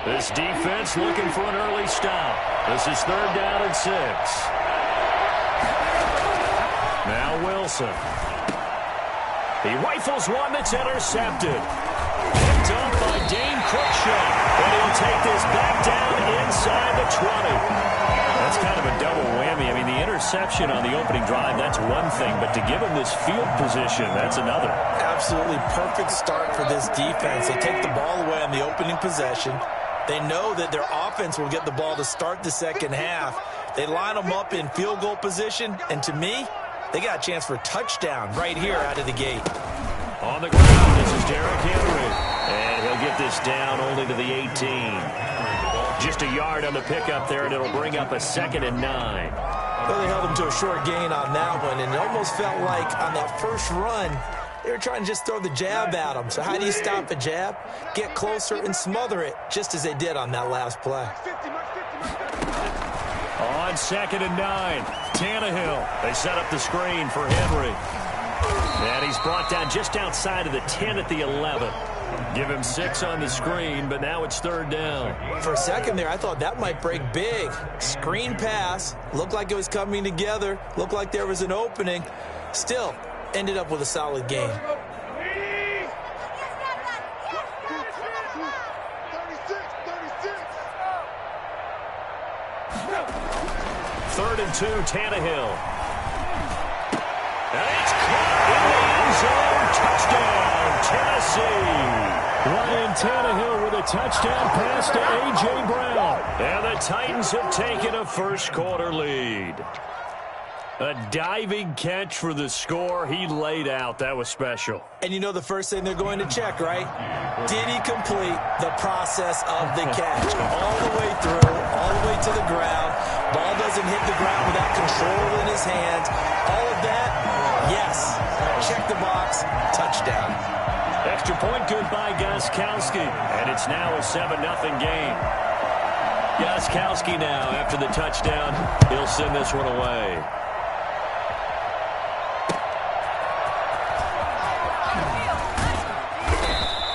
This defense looking for an early stop. This is 3rd down and 6. Now Wilson. He rifles one that's intercepted. Picked up by Dane Cruikshank. And he'll take this back down inside the 20. That's kind of a double whammy. I mean, the interception on the opening drive, that's one thing. But to give him this field position, that's another. Absolutely perfect start for this defense. They take the ball away on the opening possession. They know that their offense will get the ball to start the second half. They line them up in field goal position. And to me, they got a chance for a touchdown right here out of the gate. On the ground, this is Derrick Henry. And he'll get this down only to the 18. Just a yard on the pickup there, and it'll bring up a 2nd and 9. Well, they held him to a short gain on that one, and it almost felt like on that first run, they were trying to just throw the jab at him. So how do you stop a jab? Get closer and smother it, just as they did on that last play. On 2nd and 9, Tannehill. They set up the screen for Henry. And he's brought down just outside of the 10 at the 11. Give him 6 on the screen, but now it's 3rd down. For a second there, I thought that might break big. Screen pass. Looked like it was coming together. Looked like there was an opening. Still, ended up with a solid gain. 3rd and 2, Tannehill. And it's caught in the end zone. Touchdown, Tennessee. Ryan Tannehill with a touchdown pass to A.J. Brown. And the Titans have taken a first-quarter lead. A diving catch for the score. He laid out. That was special. And you know the first thing they're going to check, right? Did he complete the process of the catch? All the way through, all the way to the ground. Ball doesn't hit the ground without control in his hands. All of that, yes. Check the box. Touchdown. Extra point good by Gostkowski. And it's now a 7-0 game. Gostkowski now, after the touchdown, he'll send this one away.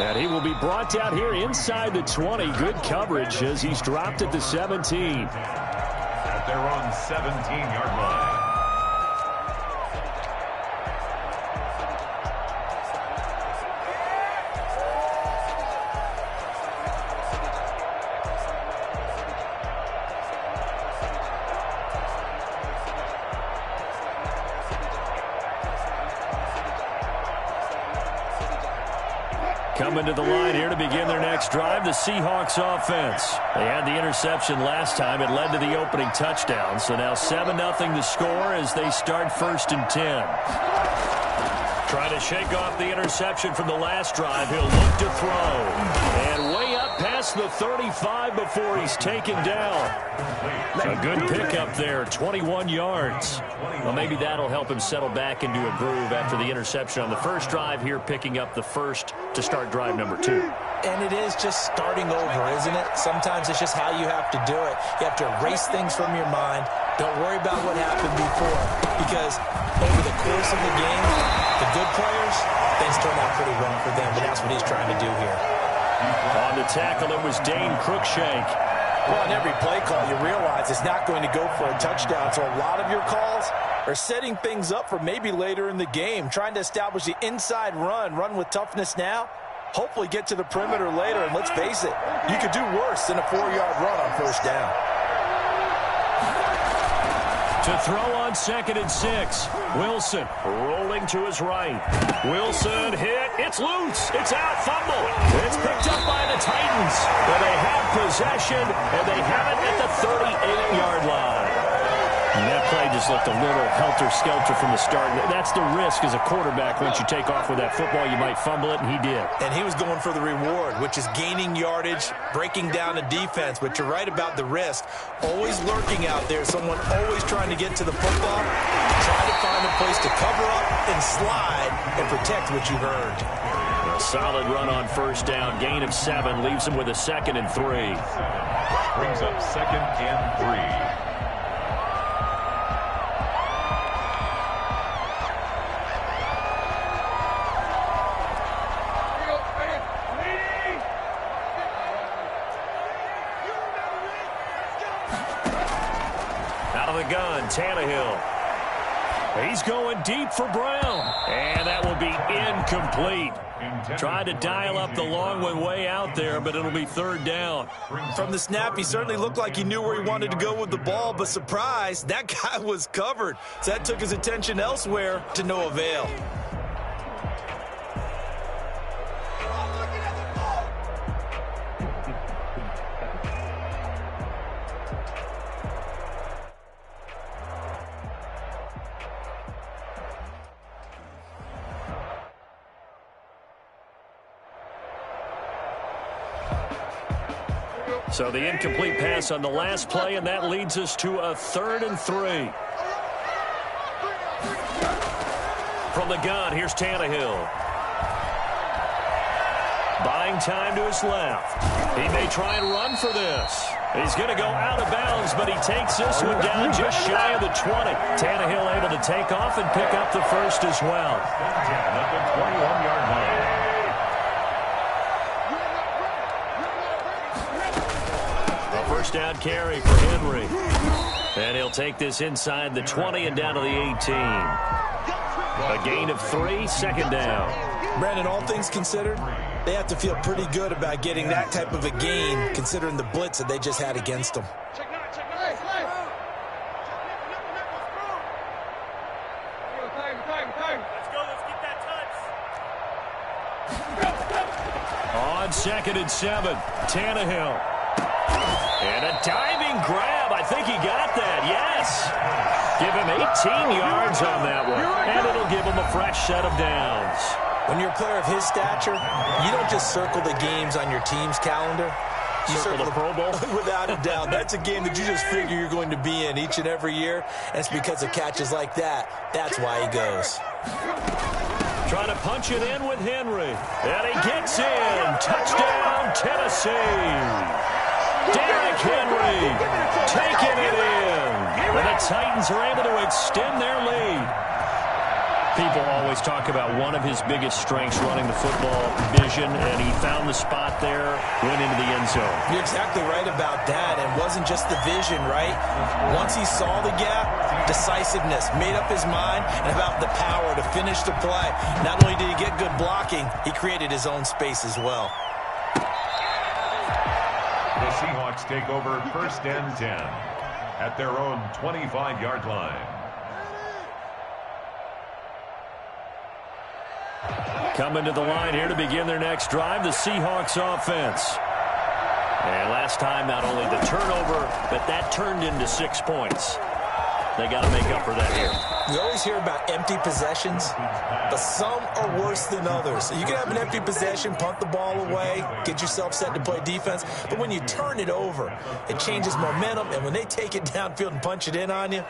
And he will be brought down here inside the 20. Good coverage as he's dropped at the 17. At their own 17-yard line. Coming to the line here to begin their next drive, the Seahawks offense. They had the interception last time. It led to the opening touchdown. So now 7-0 the score as they start 1st and 10. Trying to shake off the interception from the last drive. He'll look to throw. And way up past the 35 before he's taken down. A good pickup there, 21 yards. Well, maybe that'll help him settle back into a groove after the interception on the first drive here, picking up the first to start drive number 2. And it is just starting over, isn't it? Sometimes it's just how you have to do it. You have to erase things from your mind. Don't worry about what happened before. Because over the course of the game, the good players, things turn out pretty well for them. But that's what he's trying to do here. On the tackle, it was Dane Cruikshank. Well, on every play call, you realize it's not going to go for a touchdown. So a lot of your calls are setting things up for maybe later in the game, trying to establish the inside run with toughness now, hopefully get to the perimeter later. And let's face it, you could do worse than a 4-yard run on first down. To throw on 2nd and 6. Wilson rolling to his right. Wilson hit. It's loose. It's out. Fumble. It's picked up by the Titans. But they have possession, and they have it at the 38-yard line. And that play just looked a little helter-skelter from the start. That's the risk as a quarterback. Once you take off with that football, you might fumble it, and he did. And he was going for the reward, which is gaining yardage, breaking down a defense. But you're right about the risk. Always lurking out there, someone always trying to get to the football. Try to find a place to cover up and slide and protect what you've earned. A solid run on first down. Gain of 7 leaves him with a 2nd and 3. Brings up 2nd and 3. gun, Tannehill. He's going deep for Brown. And that will be incomplete. Tried to dial up the long one way out there, but it'll be third down. From the snap, he certainly looked like he knew where he wanted to go with the ball, but surprise, that guy was covered. So that took his attention elsewhere to no avail. So the incomplete pass on the last play, and that leads us to a 3rd and 3. From the gun, here's Tannehill. Buying time to his left. He may try and run for this. He's going to go out of bounds, but he takes this one down just shy of the 20. Tannehill able to take off and pick up the first as well. At the 21-yard line. First down carry for Henry. And he'll take this inside the 20 and down to the 18. A gain of 3, second down. Brandon, all things considered, they have to feel pretty good about getting that type of a gain, considering the blitz that they just had against them. On 2nd and 7, Tannehill. And a diving grab. I think he got that. Yes. Give him 18 yards on that one. And it'll give him a fresh set of downs. When you're a player of his stature, you don't just circle the games on your team's calendar. You circle the Pro Bowl? Without a doubt. That's a game that you just figure you're going to be in each and every year. And it's because of catches like that. That's why he goes. Trying to punch it in with Henry. And he gets in. Touchdown, Tennessee. Derrick Henry taking it in. And the Titans are able to extend their lead. People always talk about one of his biggest strengths running the football, vision, and he found the spot there, went into the end zone. You're exactly right about that. And it wasn't just the vision, right? Once he saw the gap, decisiveness, made up his mind, and about the power to finish the play. Not only did he get good blocking, he created his own space as well. The Seahawks take over 1st and 10 at their own 25-yard line. Coming to the line here to begin their next drive, the Seahawks offense. And last time, not only the turnover, but that turned into 6 points. They got to make up for that here. We always hear about empty possessions, but some are worse than others. You can have an empty possession, punt the ball away, get yourself set to play defense, but when you turn it over, it changes momentum, and when they take it downfield and punch it in on you,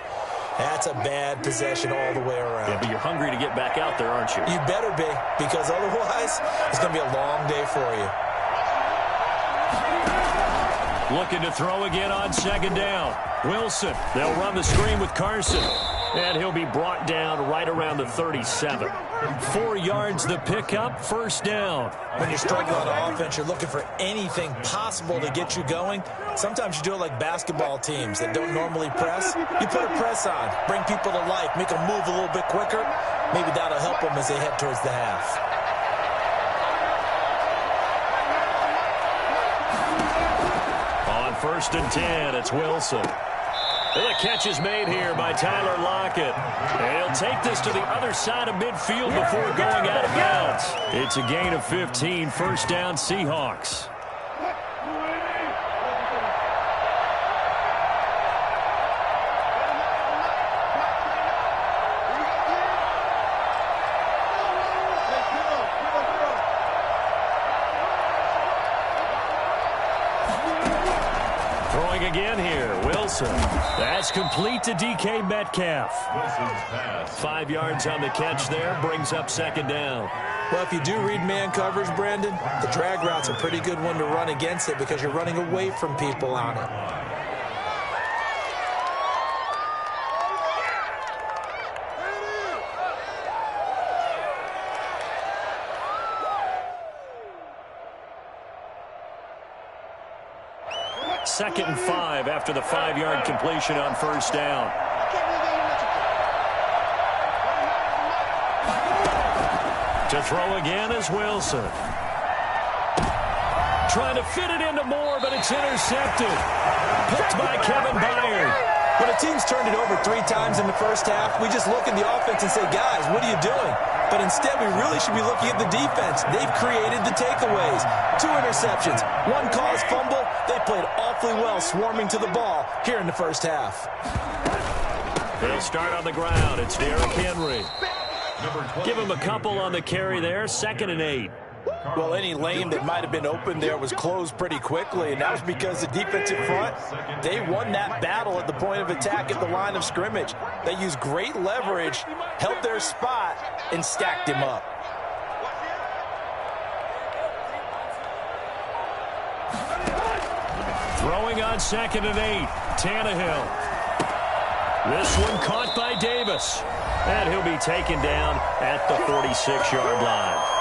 that's a bad possession all the way around. Yeah, but you're hungry to get back out there, aren't you? You better be, because otherwise, it's going to be a long day for you. Looking to throw again on 2nd down. Wilson, they'll run the screen with Carson. And he'll be brought down right around the 37. 4 yards the pickup, 1st down. When you're struggling on offense, you're looking for anything possible to get you going. Sometimes you do it like basketball teams that don't normally press. You put a press on, bring people to life, make them move a little bit quicker. Maybe that'll help them as they head towards the half. On 1st and 10, it's Wilson. And the catch is made here by Tyler Lockett. And he'll take this to the other side of midfield before going out of bounds. It's a gain of 15, 1st down Seahawks. Throwing again here, Wilson. That's complete to DK Metcalf. 5 yards on the catch there, brings up 2nd down. Well, if you do read man coverage, Brandon, the drag route's a pretty good one to run against it because you're running away from people on it. Second and 5 after the 5-yard completion on 1st down. To throw again is Wilson. Trying to fit it into Moore, but it's intercepted. Picked by Kevin Byard. When a team's turned it over 3 times in the first half, we just look at the offense and say, guys, what are you doing? But instead, we really should be looking at the defense. They've created the takeaways. 2 interceptions, 1 caused fumble. They played awfully well swarming to the ball here in the first half. They'll start on the ground. It's Derrick Henry. Give him a couple on the carry there. 2nd and 8. Well, any lane that might have been open there was closed pretty quickly, and that was because the defensive front, they won that battle at the point of attack at the line of scrimmage. They used great leverage, held their spot, and stacked him up. Throwing on 2nd and 8. Tannehill. This one caught by Davis. And he'll be taken down at the 46-yard line.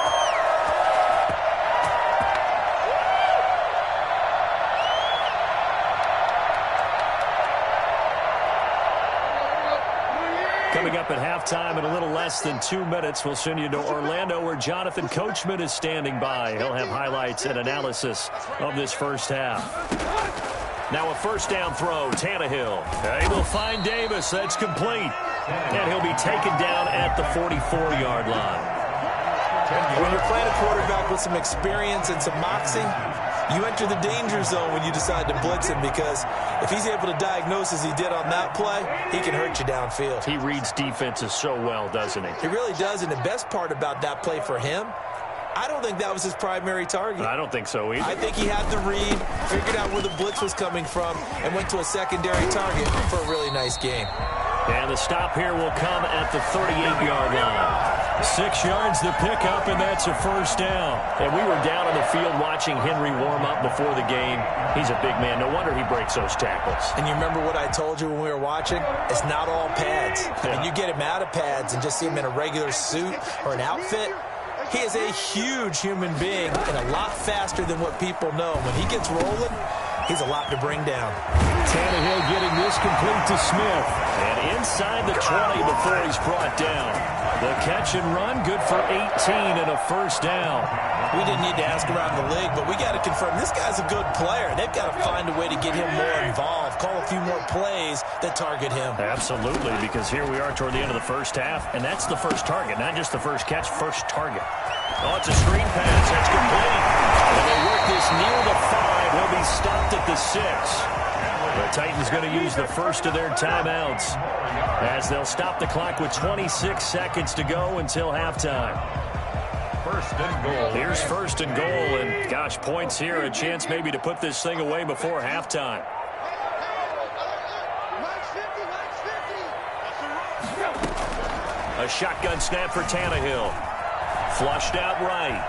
Coming up at halftime in a little less than 2 minutes, we'll send you to Orlando where Jonathan Coachman is standing by. He'll have highlights and analysis of this first half. Now a first down throw, Tannehill. He will find Davis. That's complete. And he'll be taken down at the 44-yard line. When you're playing a quarterback with some experience and some moxie, you enter the danger zone when you decide to blitz him, because if he's able to diagnose as he did on that play, he can hurt you downfield. He reads defenses so well, doesn't he? He really does, and the best part about that play for him, I don't think that was his primary target. I don't think so either. I think he had the read, figured out where the blitz was coming from, and went to a secondary target for a really nice game. And the stop here will come at the 38-yard line. 6 yards the pickup, and that's a first down. And we were down on the field watching Henry warm up before the game. He's a big man. No wonder he breaks those tackles. And you remember what I told you when we were watching? It's not all pads. I mean, you get him out of pads and just see him in a regular suit or an outfit. He is a huge human being and a lot faster than what people know. When he gets rolling, he's a lot to bring down. Tannehill getting this complete to Smith. And inside the 20 before he's brought down. The catch and run, good for 18 and a first down. We didn't need to ask around the league, but we got to confirm this guy's a good player. They've got to find a way to get him more involved, call a few more plays that target him. Absolutely, because here we are toward the end of the first half, and that's the first target, not just the first catch, first target. Oh, it's a screen pass. That's complete. And they work this near the 5. He'll be stopped at the 6. The Titans going to use the first of their timeouts as they'll stop the clock with 26 seconds to go until halftime. First and goal. Here's first and goal, and gosh, points here, a chance maybe to put this thing away before halftime. A shotgun snap for Tannehill. Flushed out right.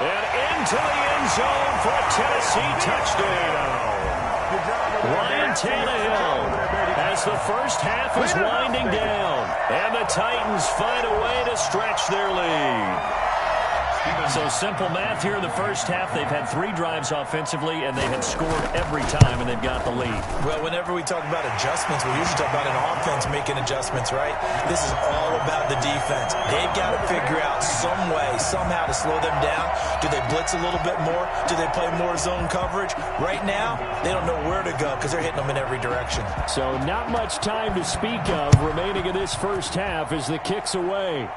And into the end zone for a Tennessee touchdown. Ryan Tannehill as the first half is winding down. And the Titans find a way to stretch their lead. So simple math here in the first half. They've had 3 drives offensively, and they had scored every time, and they've got the lead. Well, whenever we talk about adjustments, we usually talk about an offense making adjustments, right? This is all about the defense. They've got to figure out some way, somehow to slow them down. Do they blitz a little bit more? Do they play more zone coverage? Right now, they don't know where to go because they're hitting them in every direction. So not much time to speak of remaining in this first half as the kick's away.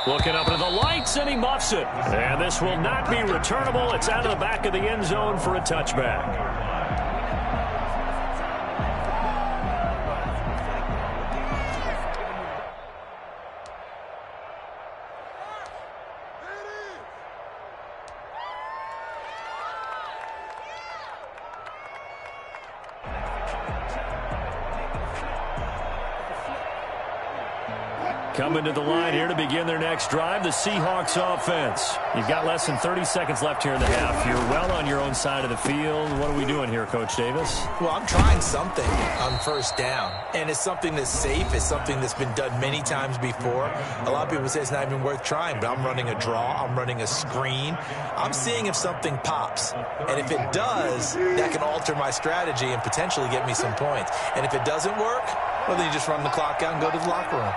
Looking up into the lights, and he muffs it. And this will not be returnable. It's out of the back of the end zone for a touchback. Coming to the line here to begin their next drive, the Seahawks offense. You've got less than 30 seconds left here in the half. You're well on your own side of the field. What are we doing here, Coach Davis? Well, I'm trying something on first down, and it's something that's safe. It's something that's been done many times before. A lot of people say it's not even worth trying, but I'm running a draw. I'm running a screen. I'm seeing if something pops, and if it does, that can alter my strategy and potentially get me some points. And if it doesn't work, well, then you just run the clock out and go to the locker room.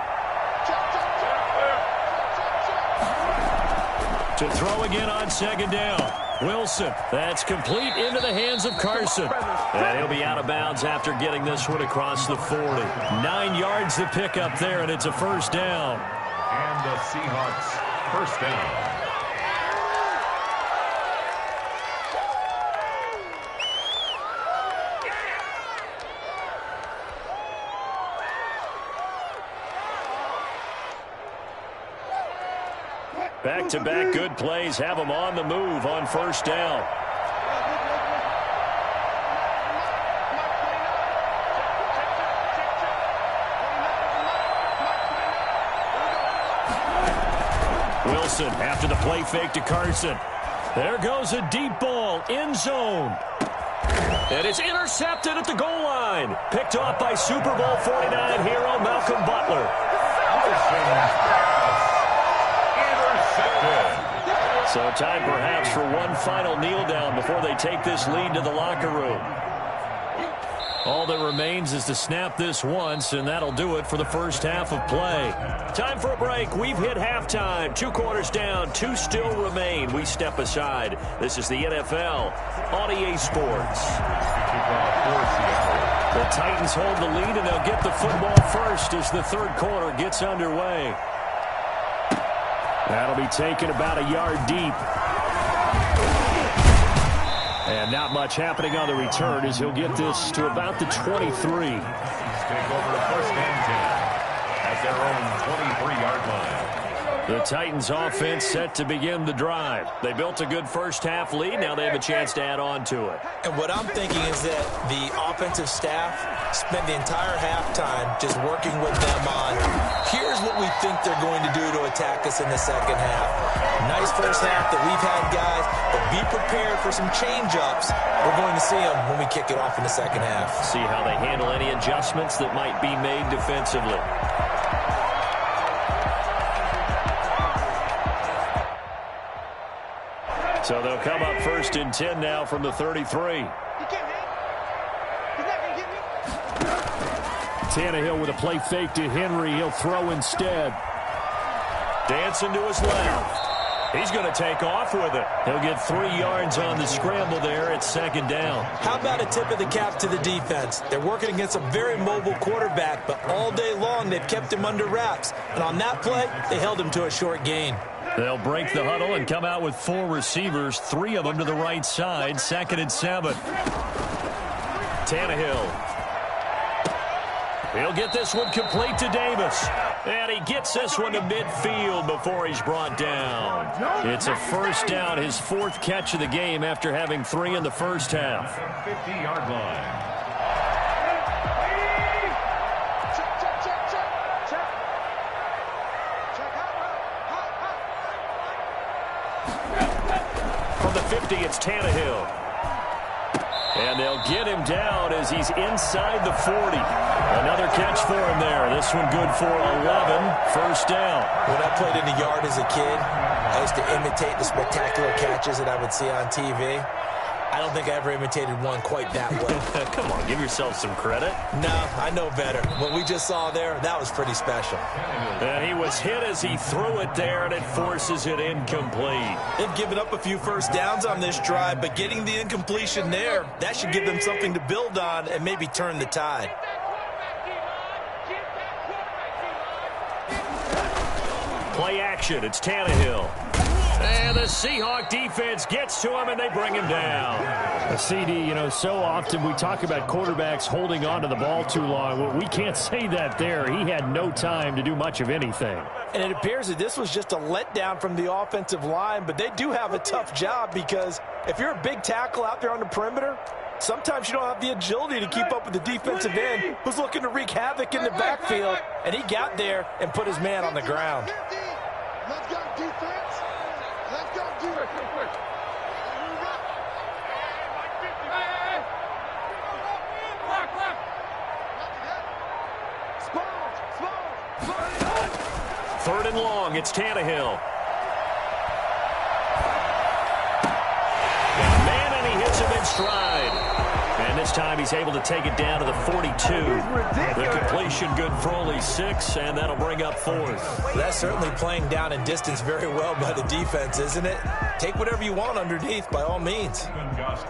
To throw again on second down. Wilson, that's complete into the hands of Carson. And he'll be out of bounds after getting this one across the 40. 9 yards to pick up there, and it's a first down. And the Seahawks first down. Back-to-back good plays have them on the move on first down. Wilson after the play fake to Carson. There goes a deep ball, end zone. And it's intercepted at the goal line. Picked off by Super Bowl 49 hero Malcolm Butler. So time perhaps for one final kneel down before they take this lead to the locker room. All that remains is to snap this once, and that'll do it for the first half of play. Time for a break. We've hit halftime. 2 quarters down, 2 still remain. We step aside. This is the NFL on EA Sports. The Titans hold the lead, and they'll get the football first as the third quarter gets underway. That'll be taken about a yard deep. And not much happening on the return as he'll get this to about the 23. Take over the first and 10 at their own 23-yard line. The Titans offense set to begin the drive. They built a good first half lead. Now they have a chance to add on to it. And what I'm thinking is that the offensive staff spent the entire halftime just working with them on, here's what we think they're going to do to attack us in the second half. Nice first half that we've had, guys, but be prepared for some change-ups. We're going to see them when we kick it off in the second half. See how they handle any adjustments that might be made defensively. So they'll come up first and 10 now from the 33. Tannehill with a play fake to Henry. He'll throw instead. Dancing to his left. He's going to take off with it. He'll get 3 yards on the scramble there at second down. How about a tip of the cap to the defense? They're working against a very mobile quarterback, but all day long they've kept him under wraps. And on that play, they held him to a short gain. They'll break the huddle and come out with 4 receivers, 3 of them to the right side, 2nd and 7. Tannehill. He'll get this one complete to Davis. And he gets this one to midfield before he's brought down. It's a first down, his 4th catch of the game after having 3 in the first half. 50-yard line. From the 50, it's Tannehill. And they'll get him down as he's inside the 40. Another catch for him there. This one good for 11. First down. When I played in the yard as a kid, I used to imitate the spectacular catches that I would see on TV. I don't think I ever imitated one quite that well. Come on, give yourself some credit. No, I know better. What we just saw there, that was pretty special. And he was hit as he threw it there, and it forces it incomplete. They've given up a few first downs on this drive, but getting the incompletion there, that should give them something to build on and maybe turn the tide. Play action, it's Tannehill. And the Seahawk defense gets to him, and they bring him down. CD, you know, so often we talk about quarterbacks holding on to the ball too long. Well, we can't say that there. He had no time to do much of anything. And it appears that this was just a letdown from the offensive line, but they do have a tough job because if you're a big tackle out there on the perimeter, sometimes you don't have the agility to keep up with the defensive end who's looking to wreak havoc in the backfield, and he got there and put his man on the ground. Let's go, defense. Let's go, defense. Third and long, it's Tannehill. And man, and he hits him in stride. And this time he's able to take it down to the 42. The completion good for only 6, and that'll bring up 4th. That's certainly playing down in distance very well by the defense, isn't it? Take whatever you want underneath, by all means.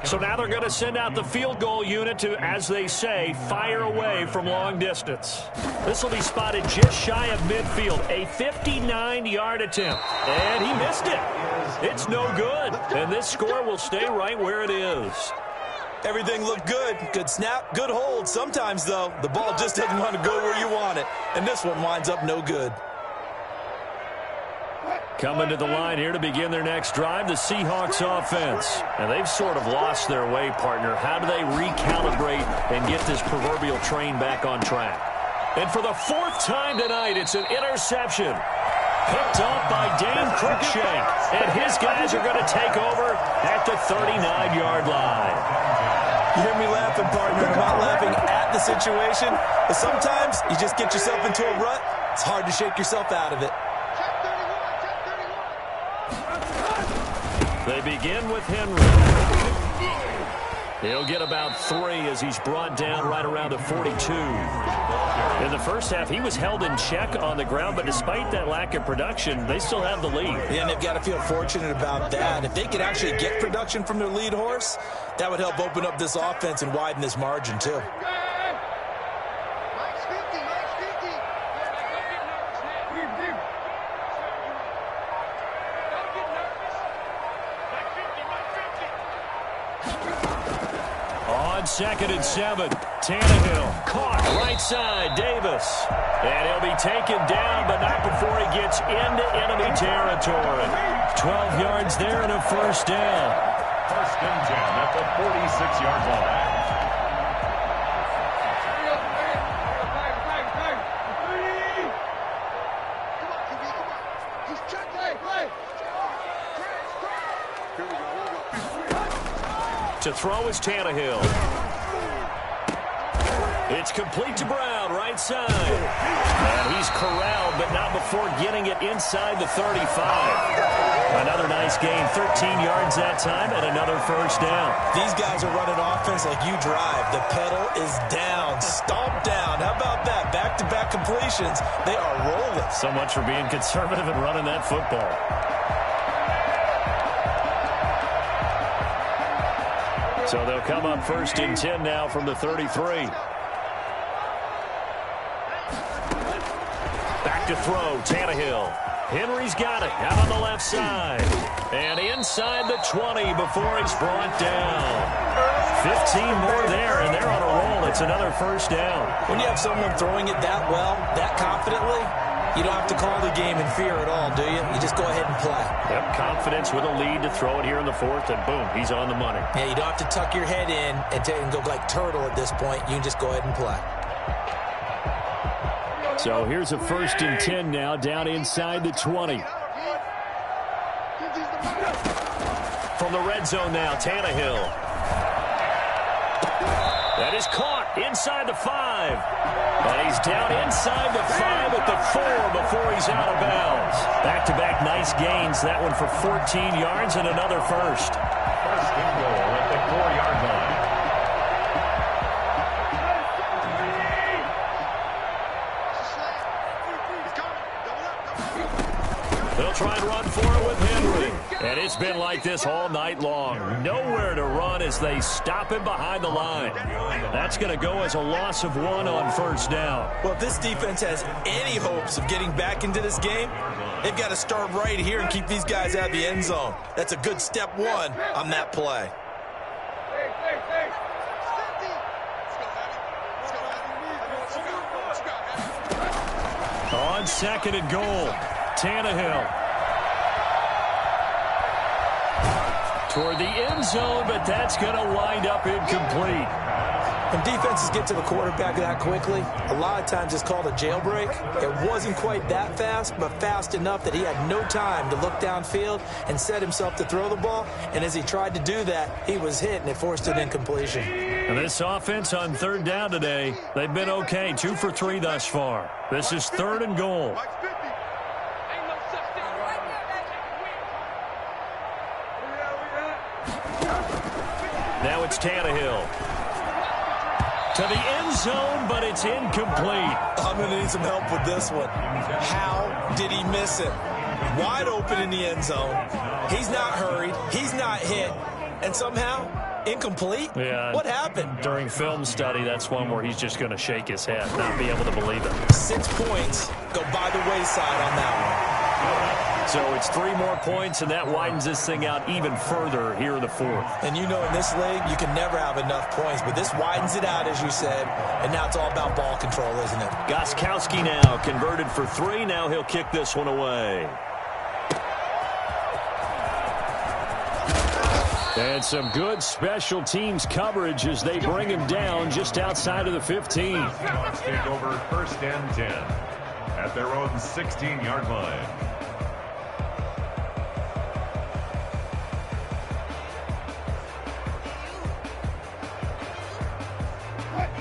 So now they're going to send out the field goal unit to, as they say, fire away from long distance. This will be spotted just shy of midfield. A 59-yard attempt. And he missed it. It's no good. And this score will stay right where it is. Everything looked good. Good snap, good hold. Sometimes, though, the ball just doesn't want to go where you want it. And this one winds up no good. Coming to the line here to begin their next drive, the Seahawks offense. And they've sort of lost their way, partner. How do they recalibrate and get this proverbial train back on track? And for the 4th time tonight, it's an interception. Picked off by Dane Cruikshank. And his guys are going to take over at the 39-yard line. You hear me laughing, partner, and I'm not laughing at the situation. But sometimes you just get yourself into a rut. It's hard to shake yourself out of it. They begin with Henry. He'll get about 3 as he's brought down right around the 42. In the first half, he was held in check on the ground, but despite that lack of production, they still have the lead. Yeah, and they've got to feel fortunate about that. If they could actually get production from their lead horse, that would help open up this offense and widen this margin, too. On 2nd and 7, Tannehill caught right side, Davis. And he'll be taken down, but not before he gets into enemy territory. 12 yards there and a first down. 1st and 10 at the 46-yard line. To throw is Tannehill. It's complete to Brown, right side. And he's corralled, but not before getting it inside the 35. Another nice gain, 13 yards that time, and another first down. These guys are running offense like you drive. The pedal is down, stomped down. How about that? Back-to-back completions. They are rolling. So much for being conservative and running that football. So they'll come up 1st and 10 now from the 33. Back to throw, Tannehill. Henry's got it out on the left side. And inside the 20 before he's brought down. 15 more there, and they're on a roll. It's another first down. When you have someone throwing it that well, that confidently, you don't have to call the game in fear at all, do you? You just go ahead and play. Yep, confidence with a lead to throw it here in the 4th, and boom, he's on the money. Yeah, you don't have to tuck your head in and go like turtle at this point. You can just go ahead and play. So here's a 1st and 10 now, down inside the 20. From the red zone now, Tannehill. That is caught inside the 5. And he's down inside the 5 at the 4 before he's out of bounds. Back-to-back nice gains. That one for 14 yards and another first. 1st and goal at the 4-yard line. They'll try and run for it with Henry. And it's been like this all night long. Nowhere to run as they stop him behind the line. That's going to go as a loss of 1 on first down. Well, if this defense has any hopes of getting back into this game, they've got to start right here and keep these guys out of the end zone. That's a good step 1 on that play. On 2nd and goal, Tannehill. Toward the end zone, but that's going to wind up incomplete. When defenses get to the quarterback that quickly, a lot of times it's called a jailbreak. It wasn't quite that fast, but fast enough that he had no time to look downfield and set himself to throw the ball. And as he tried to do that, he was hit, and it forced an incompletion. And this offense on 3rd down today, they've been okay, 2 for 3 thus far. This is 3rd and goal. Now it's Tannehill. to the end zone, but it's incomplete. I'm going to need some help with this one. How did he miss it? Wide open in the end zone. He's not hurried. He's not hit. And somehow, incomplete? Yeah. What happened? During film study, that's one where he's just going to shake his head, not be able to believe it. 6 points go by the wayside on that one. So it's 3 more points, and that widens this thing out even further here in the fourth. And you know in this league, you can never have enough points, but this widens it out, as you said, and now it's all about ball control, isn't it? Gostkowski now converted for 3. Now he'll kick this one away. And some good special teams coverage as they bring him down just outside of the 15. Seahawks take over first and 10 at their own 16-yard line.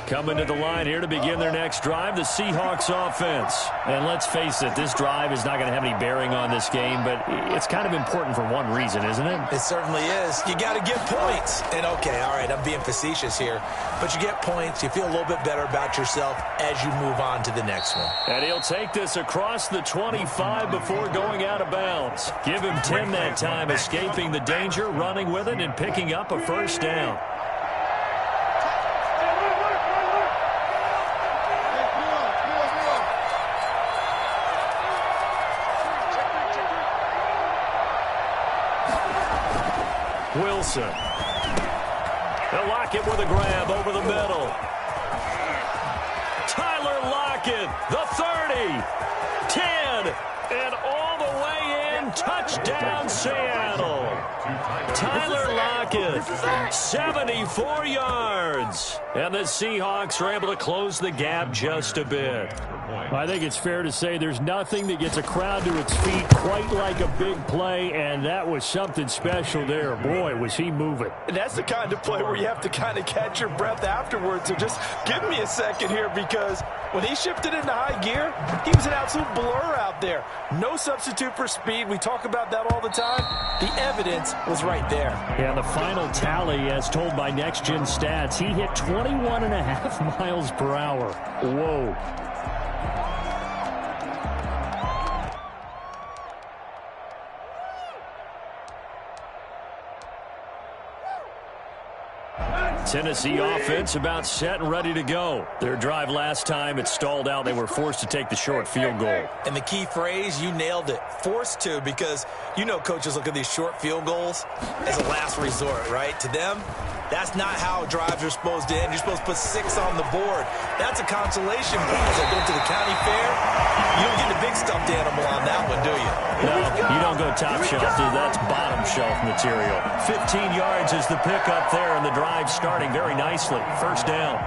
Coming to the line here to begin their next drive, the Seahawks offense. And let's face it, this drive is not going to have any bearing on this game, but it's kind of important for one reason, isn't it? It certainly is. You got to get points. And okay, all right, I'm being facetious here, but you get points, you feel a little bit better about yourself as you move on to the next one. And he'll take this across the 25 before going out of bounds. Give him 10 that time, escaping the danger, running with it, and picking up a first down. Wilson. They'll Lockett with a grab over the middle. Tyler Lockett, the 30, 10, and all the way in. Touchdown, Seattle. Tyler Lockett, 74 yards. And the Seahawks are able to close the gap just a bit. I think it's fair to say there's nothing that gets a crowd to its feet quite like a big play, and that was something special there. Boy, was he moving. And that's the kind of play where you have to kind of catch your breath afterwards. So just give me a second here, because when he shifted into high gear, he was an absolute blur out there. No substitute for speed. We talk about that all the time. The evidence was right there. And the final tally, as told by Next Gen Stats, he hit 21.5 miles per hour. Whoa. Tennessee offense about set and ready to go. Their drive last time, it stalled out. They were forced to take the short field goal. And the key phrase, you nailed it, forced to, because you know coaches look at these short field goals as a last resort, right? To them, that's not how drives are supposed to end. You're supposed to put 6 on the board. That's a consolation prize. I go to the county fair. You don't get the big stuffed animal on that one, do you? No, you don't go top shelf, dude. That's bottom shelf material. 15 yards is the pickup there, and the drive starting very nicely. First down.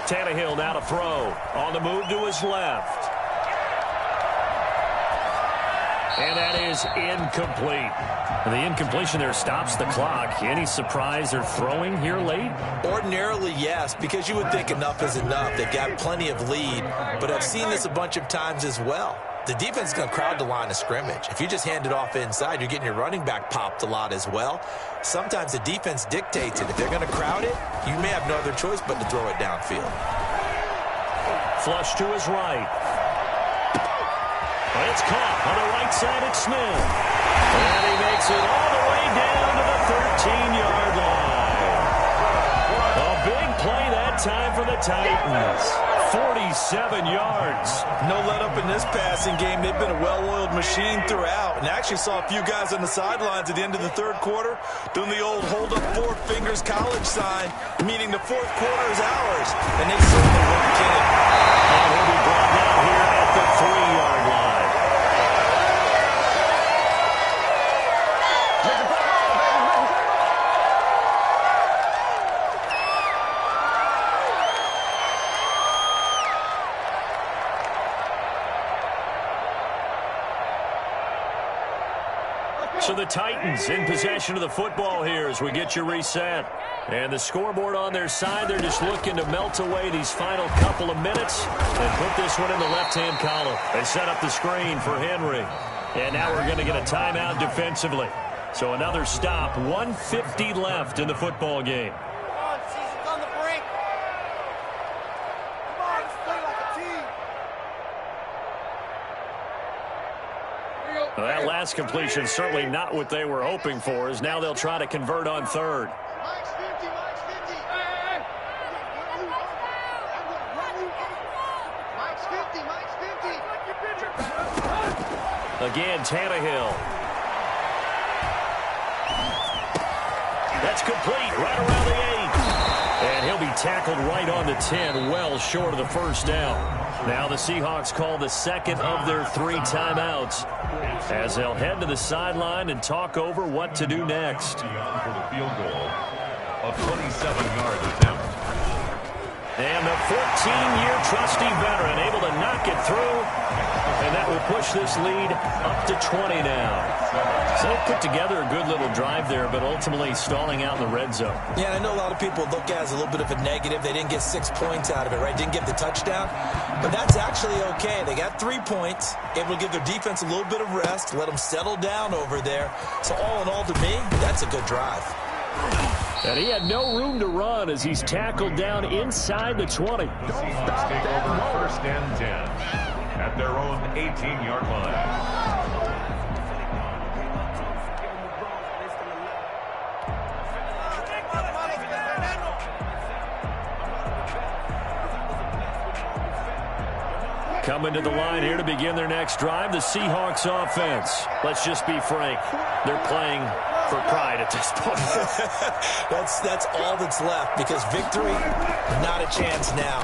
Tannehill now to throw. On the move to his left. And that is incomplete. The incompletion there stops the clock. Any surprise they're throwing here late? Ordinarily, yes, because you would think enough is enough. They've got plenty of lead, but I've seen this a bunch of times as well. The defense is going to crowd the line of scrimmage. If you just hand it off inside, you're getting your running back popped a lot as well. Sometimes the defense dictates it. If they're going to crowd it, you may have no other choice but to throw it downfield. Flush to his right. It's caught on the right side at Smith. And he makes it all the way down to the 13-yard line. A big play that time for the Titans. 47 yards. No let up in this passing game. They've been a well-oiled machine throughout. And I actually saw a few guys on the sidelines at the end of the third quarter doing the old hold up 4 fingers college sign, meaning the fourth quarter is ours. And they certainly weren't kidding. And he'll be brought down here at the 3-yard line. So the Titans in possession of the football here as we get you reset. And the scoreboard on their side, they're just looking to melt away these final couple of minutes and put this one in the left-hand column. They set up the screen for Henry. And now we're going to get a timeout defensively. So another stop, 1:50 left in the football game. Come on, season's on the brink. Come on, let's play like a team. Well, that last completion certainly not what they were hoping for, as now they'll try to convert on third. Mike's 50, Mike's 50. Mike's 50, Mike's 50. Again, Tannehill. That's complete, right around the 8. And he'll be tackled right on the 10, well short of the first down. Now the Seahawks call the second of their 3 timeouts, as they'll head to the sideline and talk over what to do next. For the field goal, a 27-yard attempt. And the 14-year trusty veteran able to knock it through, and that will push this lead up to 20 now. So they put together a good little drive there, but ultimately stalling out in the red zone. Yeah, I know a lot of people look at it as a little bit of a negative. They didn't get 6 points out of it, right? Didn't get the touchdown. But that's actually okay. They got 3 points, able to give their defense a little bit of rest, let them settle down over there. So all in all, to me, that's a good drive. And he had no room to run as he's tackled down inside the 20. The Seahawks take over 1st and 10 at their own 18-yard line. Coming to the line here to begin their next drive, the Seahawks offense. Let's just be frank, they're playing for pride at this point. That's all that's left, because victory, not a chance now.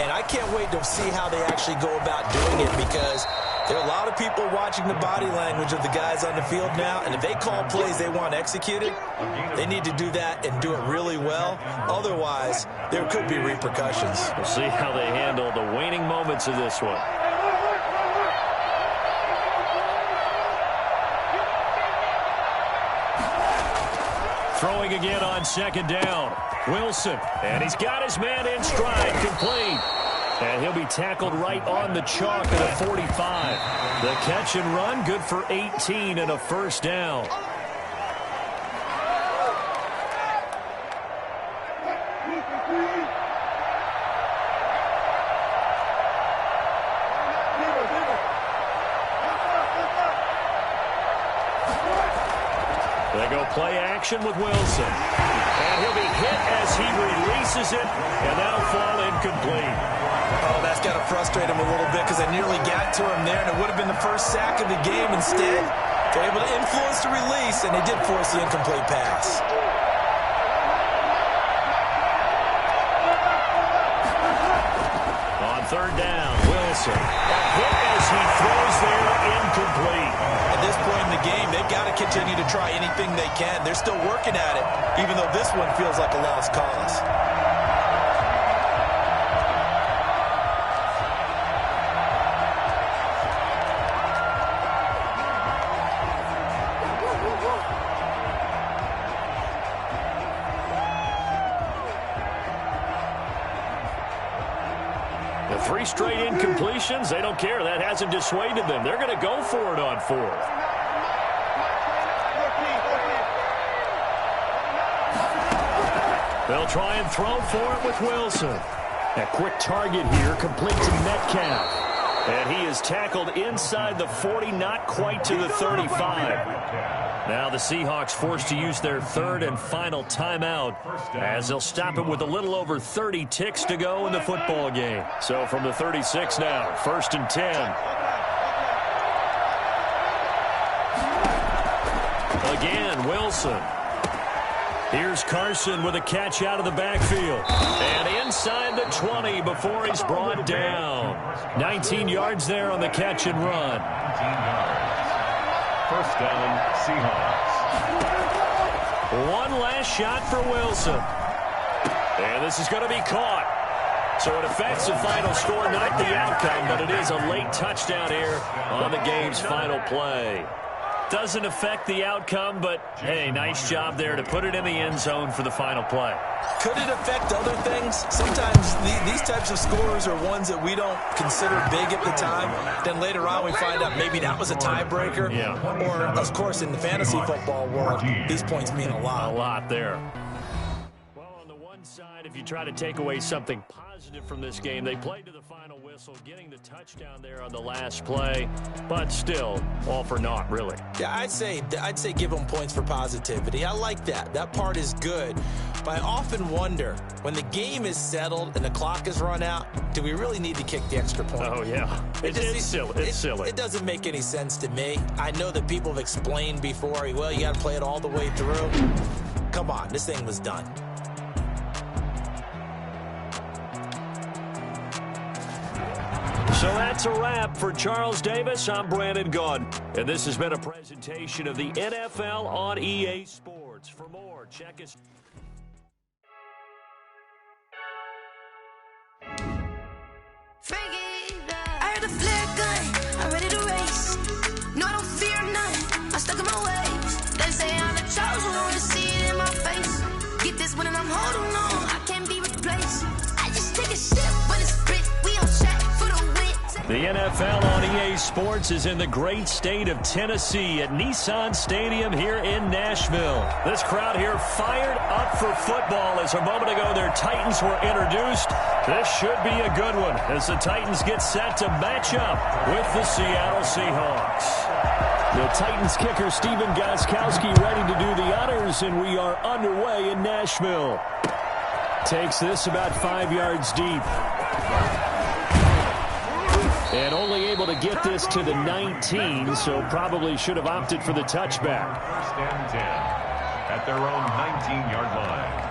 And I can't wait to see how they actually go about doing it, because there are a lot of people watching the body language of the guys on the field now, and if they call plays they want executed, they need to do that and do it really well. Otherwise, there could be repercussions. We'll see how they handle the waning moments of this one. Throwing again on 2nd down. Wilson, and he's got his man in stride, complete. And he'll be tackled right on the chalk at a 45. The catch and run, good for 18 and a first down. They go play action with Wilson. And he'll be hit as he releases it, and that'll fall incomplete. Oh, that's got to frustrate him a little bit, because I nearly got to him there, and it would have been the first sack of the game. Instead, they're able to influence the release, and they did force the incomplete pass. On 3rd down, Wilson. A hit as he throws there, incomplete. At this point in the game, they've got to continue to try anything they can. They're still working at it, even though this one feels like a lost cause. The 3 straight incompletions, they don't care. That hasn't dissuaded them. They're going to go for it on 4th. They'll try and throw for it with Wilson. A quick target here, complete to Metcalf. And he is tackled inside the 40, not quite to the 35. Now the Seahawks forced to use their 3rd and final timeout, as they'll stop it with a little over 30 ticks to go in the football game. So from the 36 now, 1st and 10. Again, Wilson. Here's Carson with a catch out of the backfield. And inside the 20 before he's brought down. 19 yards there on the catch and run. 19 yards. 1st down, Seahawks. One last shot for Wilson. And this is going to be caught. So it affects the final score, not the outcome, but it is a late touchdown here on the game's final play. Doesn't affect the outcome, but, hey, nice job there to put it in the end zone for the final play. Could it affect other things? Sometimes these types of scores are ones that we don't consider big at the time. Then later on we find out maybe that was a tiebreaker. Yeah. Or, of course, in the fantasy football world, these points mean a lot. A lot there. Well, on the one side, if you try to take away something positive from this game, they played to the final whistle, getting the touchdown there on the last play, but still, all for naught, really. Yeah, I'd say give them points for positivity. I like that. That part is good. But I often wonder, when the game is settled and the clock is run out, do we really need to kick the extra point? Oh, yeah. It's silly. It doesn't make any sense to me. I know that people have explained before, well, you got to play it all the way through. Come on, this thing was done. So that's a wrap for Charles Davis. I'm Brandon Gaudin, and this has been a presentation of the NFL on EA Sports. For more, check us. I heard a flare gun, I'm ready to race. No, I don't fear none, I'm stuck in my ways. They say I'm the chosen one, to see it in my face. Get this one and I'm holding on, I can't be replaced. I just take a sip when it's split, we on track for the win. The NFL on EA Sports is in the great state of Tennessee at Nissan Stadium here in Nashville. This crowd here fired up for football as a moment ago their Titans were introduced. This should be a good one as the Titans get set to match up with the Seattle Seahawks. The Titans kicker Stephen Gostkowski ready to do the honors, and we are underway in Nashville. Takes this about 5 yards deep. And only able to get this to the 19, so probably should have opted for the touchback. First and 10 at their own 19-yard line.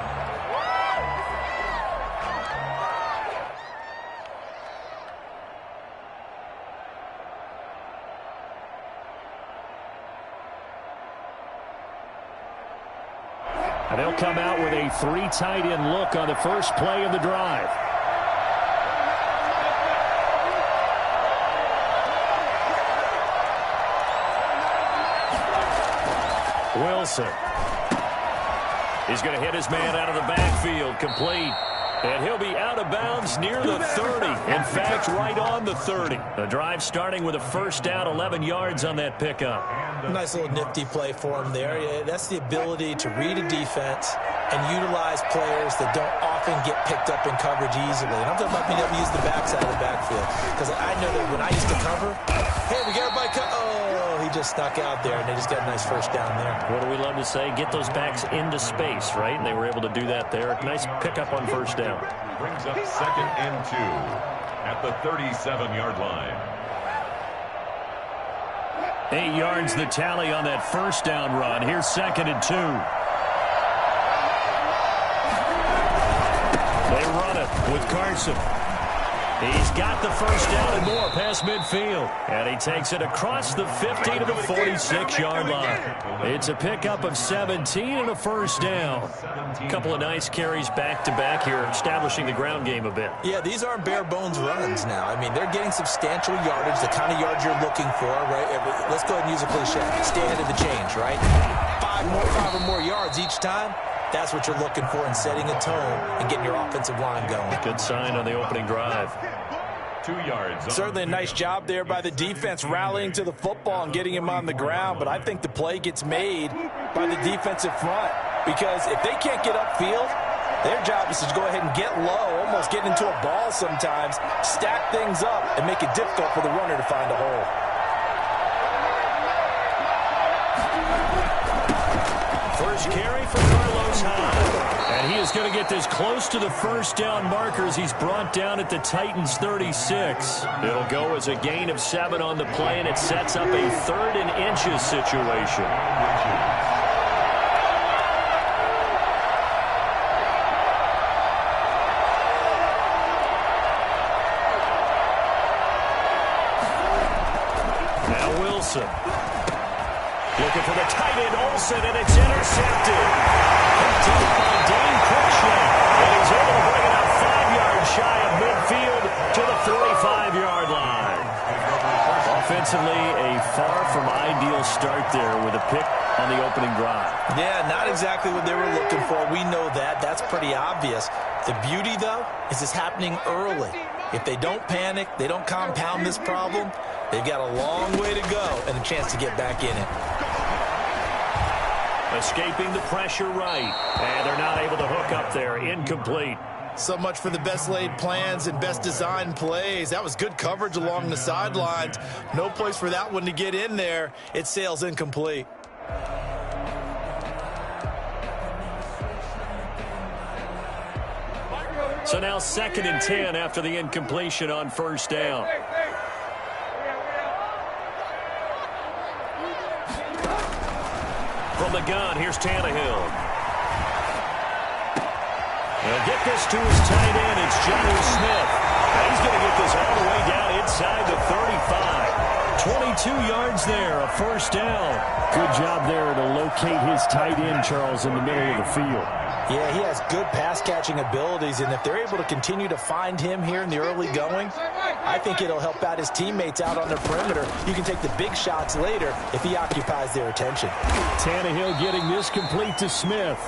And they'll come out with a 3 tight end look on the first play of the drive. Wilson. He's going to hit his man out of the backfield, complete. And he'll be out of bounds near the 30. In fact, right on the 30. The drive starting with a first down, 11 yards on that pickup. Nice little nifty play for him there. Yeah, that's the ability to read a defense and utilize players that don't often get picked up in coverage easily. And I'm talking about being able to use the backside of the backfield. Because I know that when I used to cover, hey, we got everybody he just snuck out there, and they just got a nice first down there. What do we love to say? Get those backs into space, right? And they were able to do that there. Nice pickup on first down. Brings up 2nd and 2 at the 37-yard line. 8 yards the tally on that first down run. Here's 2nd and 2. They run it with Carson. He's got the first down and more past midfield. And he takes it across the 50 to the 46-yard line. It's a pickup of 17 and a first down. A couple of nice carries back-to-back here, establishing the ground game a bit. Yeah, these aren't bare-bones runs now. I mean, they're getting substantial yardage, the kind of yards you're looking for, right? Let's go ahead and use a cliche. Stay ahead of the change, right? Five or more yards each time. That's what you're looking for in setting a tone and getting your offensive line going. Good sign on the opening drive. 2 yards. Certainly a nice job there by the defense rallying to the football and getting him on the ground, but I think the play gets made by the defensive front because if they can't get upfield, their job is to go ahead and get low, almost get into a ball sometimes, stack things up, and make it difficult for the runner to find a hole. First carry for Carlos Hyde. And he is going to get this close to the first down markers. He's brought down at the Titans 36. It'll go as a gain of 7 on the play, and it sets up a 3rd and inches situation. Now Wilson. Looking for the tight end, Olsen, and it's intercepted. Picked up by Dane Cruikshank. And he's able to bring it out 5 yards shy of midfield to the 45-yard line. Offensively, a far from ideal start there with a pick on the opening drive. Yeah, not exactly what they were looking for. We know that. That's pretty obvious. The beauty, though, is it's happening early. If they don't panic, they don't compound this problem, they've got a long way to go and a chance to get back in it. Escaping the pressure right. And they're not able to hook up there. Incomplete. So much for the best laid plans and best designed plays. That was good coverage along the sidelines. No place for that one to get in there. It sails incomplete. So now 2nd and 10 after the incompletion on first down. From the gun, here's Tannehill. He'll get this to his tight end. It's Jonnu Smith. And he's going to get this all the way down inside the 35. 22 yards there, a first down. Good job there to locate his tight end, Charles, in the middle of the field. Yeah, he has good pass-catching abilities, and if they're able to continue to find him here in the early going, I think it'll help out his teammates out on the perimeter. You can take the big shots later if he occupies their attention. Tannehill getting this complete to Smith.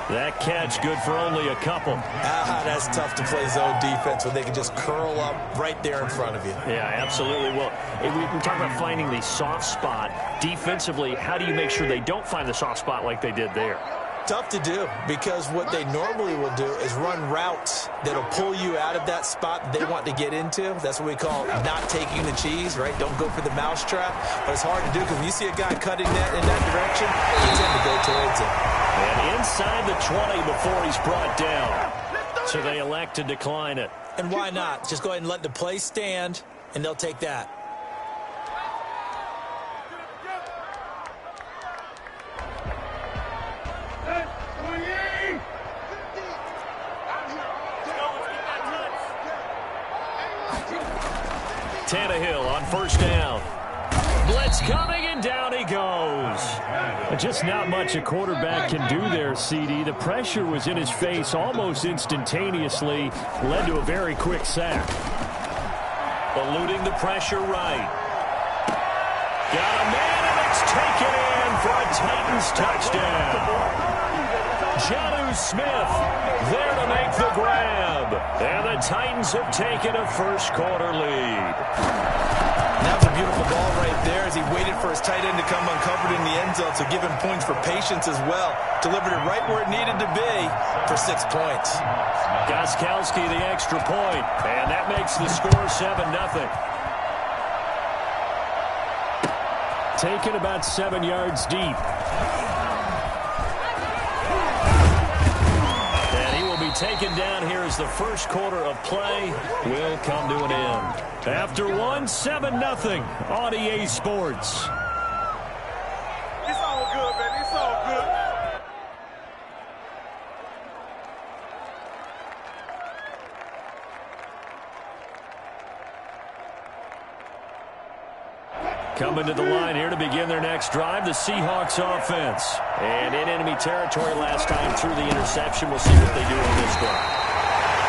That catch good for only a couple. That's tough to play zone defense when they can just curl up right there in front of you. Yeah, absolutely. Well, we talk about finding the soft spot. Defensively, how do you make sure they don't find the soft spot like they did there? Tough to do, because what they normally will do is run routes that'll pull you out of that spot that they want to get into. That's what we call not taking the cheese, right? Don't go for the mousetrap. But it's hard to do because when you see a guy cutting that in that direction, you tend to go towards him. And inside the 20 before he's brought down. So they elect to decline it. And why not? Just go ahead and let the play stand, and they'll take that. Tannehill on first down. Blitz coming, and down he goes. Just not much a quarterback can do there, CD. The pressure was in his face almost instantaneously. Led to a very quick sack. Eluding the pressure right. Got a man, and it's taken in for a Titans touchdown. Jonnu Smith there to make the grab. And the Titans have taken a first-quarter lead. That was a beautiful ball right there as he waited for his tight end to come uncovered in the end zone, so give him points for patience as well. Delivered it right where it needed to be for 6 points. Gostkowski the extra point, and that makes the score 7-0. Taken about 7 yards deep. Taken down here as the first quarter of play will come to an end. After one, 7-0 on EA Sports. It's all good, baby. It's all good. Coming to the line here to begin their next drive, the Seahawks offense. And in enemy territory last time through the interception. We'll see what they do on this one.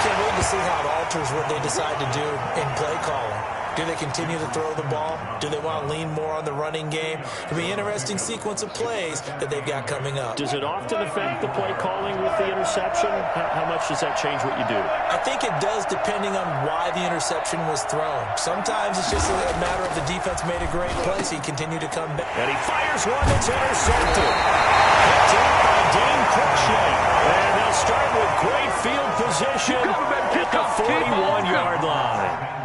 Can't wait to see how it alters what they decide to do in play calling. Do they continue to throw the ball? Do they want to lean more on the running game? It'll be an interesting sequence of plays that they've got coming up. Does it often affect the play calling with the interception? How much does that change what you do? I think it does, depending on why the interception was thrown. Sometimes it's just a matter of the defense made a great play, so he continued to come back. And he fires one that's intercepted. Picked up by Dane Cruikshank. And they'll start with great field position at the 41-yard line.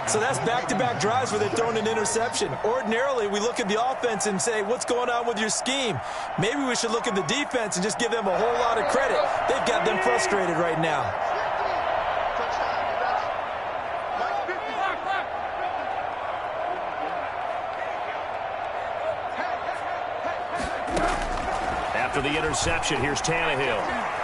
So that's back-to-back drives where they've thrown an interception. Ordinarily, we look at the offense and say, what's going on with your scheme? Maybe we should look at the defense and just give them a whole lot of credit. They've got them frustrated right now. After the interception, here's Tannehill.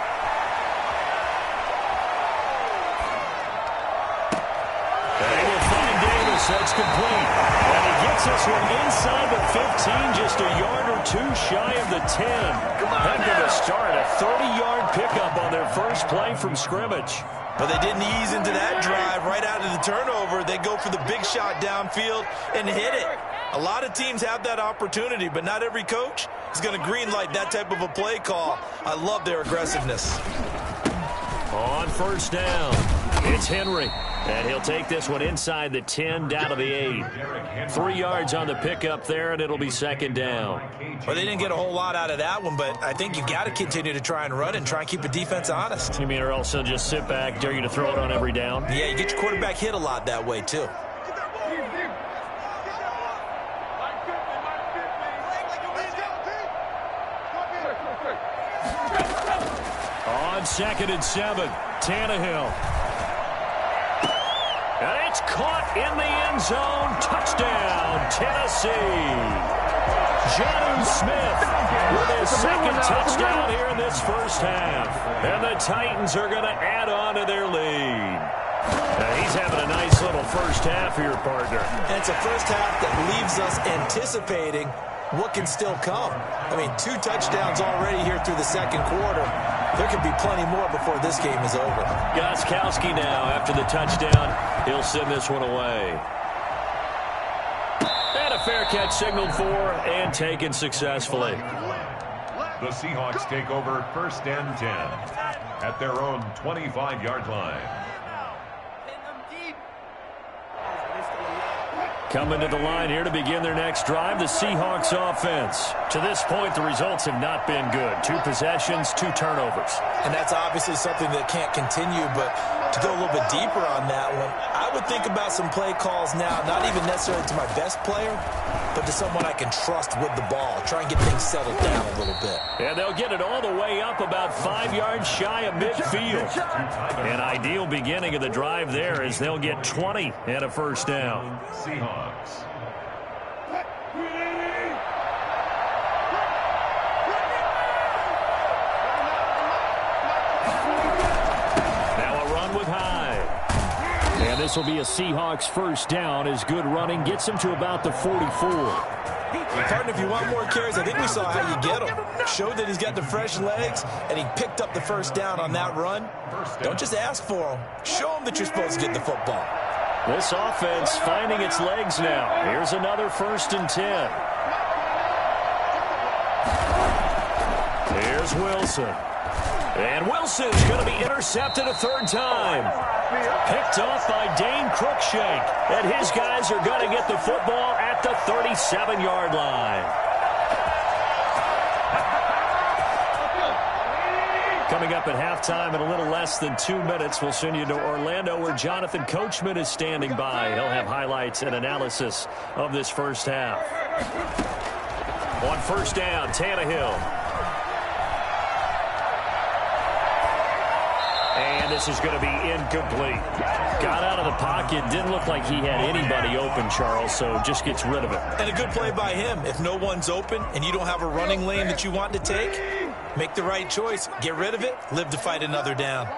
That's complete. And he gets this one inside the 15, just a yard or two shy of the 10. Heck of a start, a 30-yard pickup on their first play from scrimmage. But they didn't ease into that drive right out of the turnover. They go for the big shot downfield and hit it. A lot of teams have that opportunity, but not every coach is going to greenlight that type of a play call. I love their aggressiveness. On first down, it's Henry. And he'll take this one inside the 10, down to the 8. 3 yards on the pickup there, and it'll be second down. Well, they didn't get a whole lot out of that one, but I think you got to continue to try and run and try and keep the defense honest. You mean, or else they'll just sit back, dare you to throw it on every down? Yeah, you get your quarterback hit a lot that way, too. On 2nd and 7, Tannehill. And it's caught in the end zone. Touchdown, Tennessee. Jonnu Smith with his second touchdown here in this first half. And the Titans are going to add on to their lead. Now he's having a nice little first half here, partner. And it's a first half that leaves us anticipating what can still come. I mean, 2 touchdowns already here through the second quarter. There could be plenty more before this game is over. Gostkowski now after the touchdown. He'll send this one away. And a fair catch signaled for and taken successfully. The Seahawks take over 1st and 10 at their own 25-yard line. Coming to the line here to begin their next drive, the Seahawks offense. To this point, the results have not been good. 2 possessions, 2 turnovers. And that's obviously something that can't continue, but to go a little bit deeper on that one, I would think about some play calls now, not even necessarily to my best player, but to someone I can trust with the ball. Try and get things settled down a little bit. And they'll get it all the way up about 5 yards shy of midfield. An ideal beginning of the drive there as they'll get 20 and a first down. Seahawks. Now a run with Hyde. And this will be a Seahawks first down as good running gets him to about the 44. Partner, if you want more carries, I think we saw how you get him. Showed that he's got the fresh legs, and he picked up the first down on that run. Don't just ask for him. Show him that you're supposed to get the football. This offense finding its legs now. Here's another 1st and 10. Here's Wilson. And Wilson's going to be intercepted a 3rd time. Picked off by Dane Cruikshank. And his guys are going to get the football at the 37-yard line. Coming up at halftime in a little less than 2 minutes, we'll send you to Orlando where Jonathan Coachman is standing by. He'll have highlights and analysis of this first half. On first down, Tannehill. And this is going to be incomplete. Got out of the pocket. Didn't look like he had anybody open, Charles, so just gets rid of it. And a good play by him. If no one's open and you don't have a running lane that you want to take, make the right choice. Get rid of it. Live to fight another down.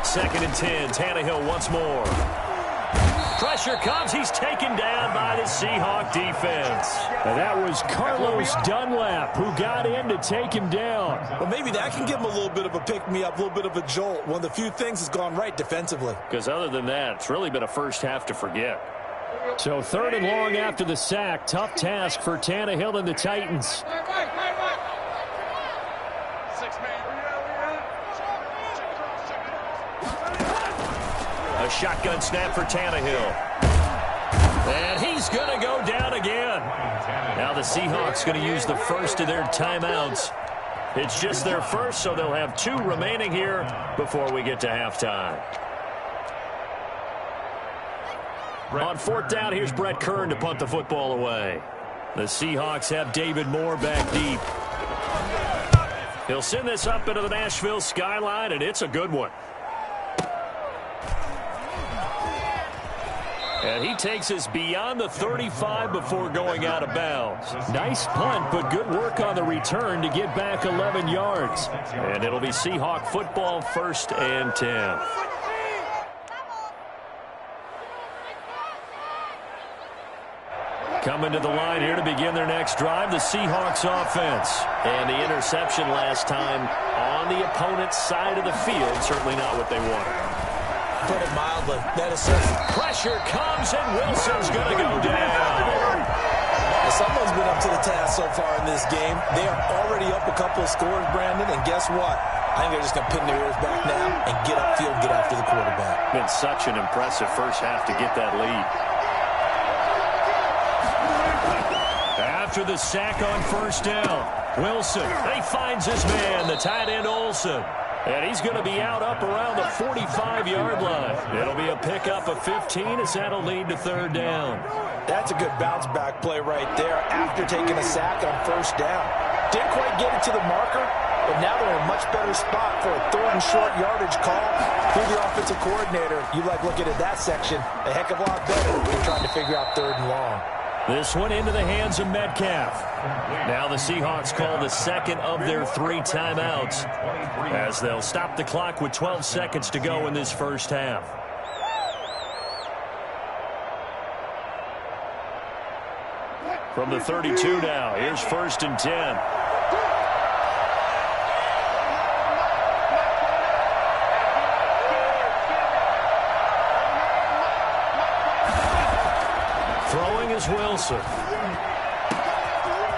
Second and 10. Tannehill once more. Pressure comes. He's taken down by the Seahawk defense. And that was Carlos Dunlap who got in to take him down. Well, maybe that can give him a little bit of a pick-me-up, a little bit of a jolt. One of the few things has gone right defensively. Because other than that, it's really been a first half to forget. So 3rd and long after the sack. Tough task for Tannehill and the Titans. A shotgun snap for Tannehill. And he's going to go down again. Now the Seahawks going to use the first of their timeouts. It's just their first, so they'll have 2 remaining here before we get to halftime. On 4th down, here's Brett Kern to punt the football away. The Seahawks have David Moore back deep. He'll send this up into the Nashville skyline, and it's a good one. And he takes us beyond the 35 before going out of bounds. Nice punt, but good work on the return to get back 11 yards. And it'll be Seahawk football 1st and 10. Coming to the line here to begin their next drive, the Seahawks offense. And the interception last time on the opponent's side of the field, certainly not what they wanted. Put it mildly. That is so. Pressure comes, and Wilson's going to go down. Someone's been up to the task so far in this game. They are already up a couple of scores, Brandon, and guess what? I think they're just going to pin their ears back now and get upfield, get after the quarterback. Been such an impressive first half to get that lead. After the sack on first down, Wilson, he finds his man, the tight end Olsen. And he's going to be out up around the 45-yard line. It'll be a pickup of 15 as that'll lead to third down. That's a good bounce-back play right there after taking a sack on first down. Didn't quite get it to the marker, but now they're in a much better spot for a third and short yardage call. Through the offensive coordinator, you like looking at that section a heck of a lot better than trying to figure out third and long. This one into the hands of Metcalf. Now the Seahawks call the second of their 3 timeouts as they'll stop the clock with 12 seconds to go in this first half. From the 32 now, here's 1st and 10. Throwing is Wilson.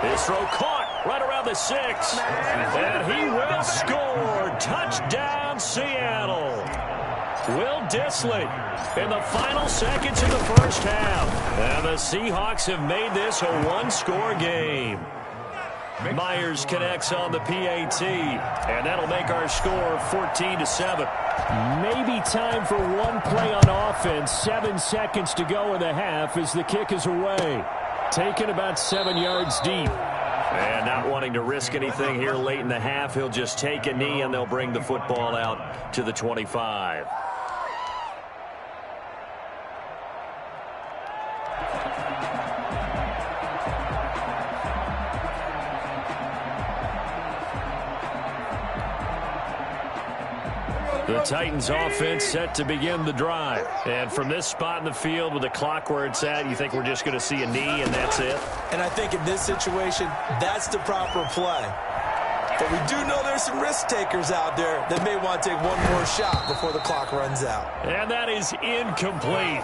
His throw caught right around the 6. And he will score. Touchdown, Seattle. Will Dissly in the final seconds of the first half. And the Seahawks have made this a one-score game. Myers connects on the PAT, and that'll make our score 14-7. Maybe time for one play on offense. 7 seconds to go in the half as the kick is away. Taken about 7 yards deep. And not wanting to risk anything here late in the half, he'll just take a knee, and they'll bring the football out to the 25. The Titans offense set to begin the drive. And from this spot in the field with the clock where it's at, you think we're just going to see a knee and that's it? And I think in this situation, that's the proper play. But we do know there's some risk takers out there that may want to take one more shot before the clock runs out. And that is incomplete.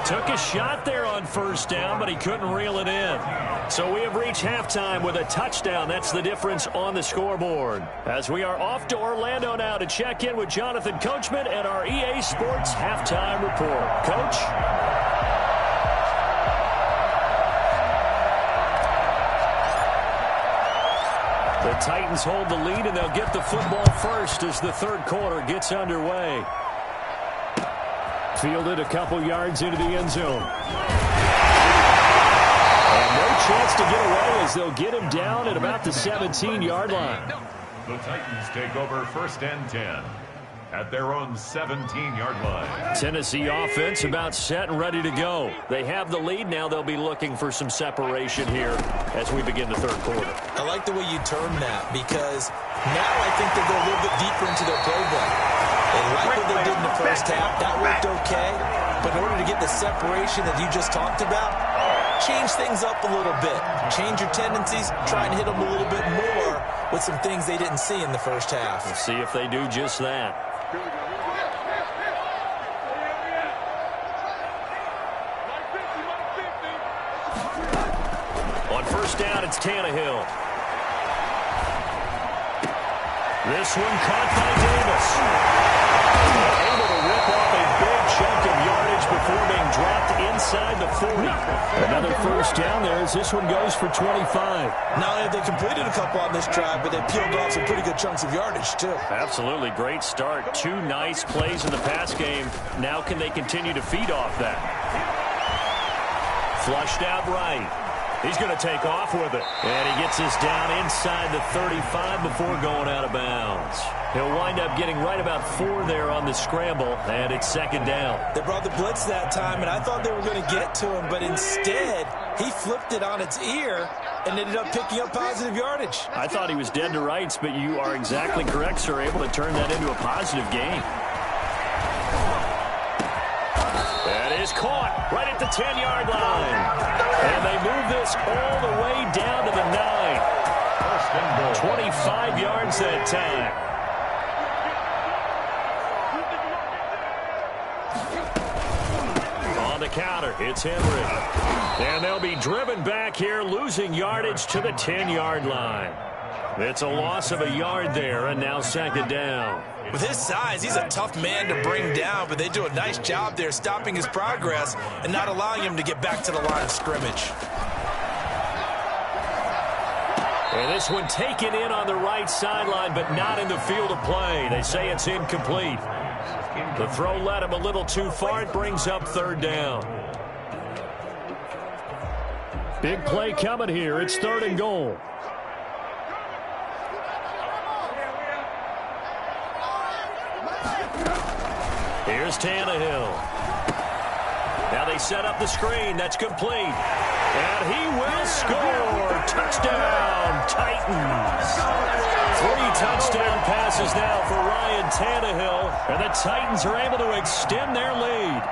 Took a shot there on first down, but he couldn't reel it in. So we have reached halftime with a touchdown. That's the difference on the scoreboard. As we are off to Orlando now to check in with Jonathan Coachman and our EA Sports Halftime Report. Coach? The Titans hold the lead, and they'll get the football first as the third quarter gets underway. Fielded a couple yards into the end zone. And no chance to get away as they'll get him down at about the 17-yard line. The Titans take over 1st and 10 at their own 17-yard line. Tennessee offense about set and ready to go. They have the lead. Now they'll be looking for some separation here as we begin the third quarter. I like the way you term that because now I think they go a little bit deeper into their playbook. They like what they did in the first half. That worked okay. But in order to get the separation that you just talked about, change things up a little bit. Change your tendencies. Try and hit them a little bit more with some things they didn't see in the first half. We'll see if they do just that. On first down, it's Tannehill. This one caught by Davis. Able to rip off a big chunk of yardage before being dropped inside the 40. Another first down there as this one goes for 25. Not only have they completed a couple on this drive, but they peeled off some pretty good chunks of yardage, too. Absolutely great start. 2 nice plays in the pass game. Now can they continue to feed off that? Flushed out right. He's going to take off with it. And he gets us down inside the 35 before going out of bounds. He'll wind up getting right about 4 there on the scramble, and it's 2nd down. They brought the blitz that time, and I thought they were going to get to him, but instead, he flipped it on its ear and ended up picking up positive yardage. I thought he was dead to rights, but you are exactly correct, sir. Able to turn that into a positive gain. That is caught right at the 10-yard line. And they move this all the way down to the 9. 25 yards that time. On the counter, it's Henry. And they'll be driven back here, losing yardage to the 10-yard line. It's a loss of a yard there, and now second down. With his size, he's a tough man to bring down, but they do a nice job there stopping his progress and not allowing him to get back to the line of scrimmage. And this one taken in on the right sideline, but not in the field of play. They say it's incomplete. The throw led him a little too far. It brings up third down. Big play coming here. It's 3rd and goal. Here's Tannehill. Now they set up the screen. That's complete. And he will score. Touchdown, Titans. 3 touchdown passes now for Ryan Tannehill. And the Titans are able to extend their lead.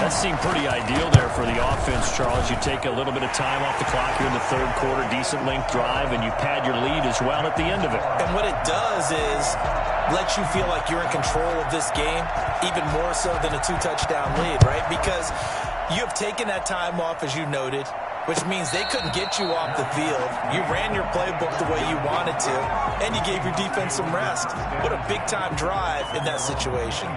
That seemed pretty ideal there for the offense, Charles. You take a little bit of time off the clock here in the 3rd quarter, decent length drive, and you pad your lead as well at the end of it. And what it does is let you feel like you're in control of this game, even more so than a 2-touchdown lead, right? Because you have taken that time off, as you noted, which means they couldn't get you off the field. You ran your playbook the way you wanted to, and you gave your defense some rest. What a big-time drive in that situation.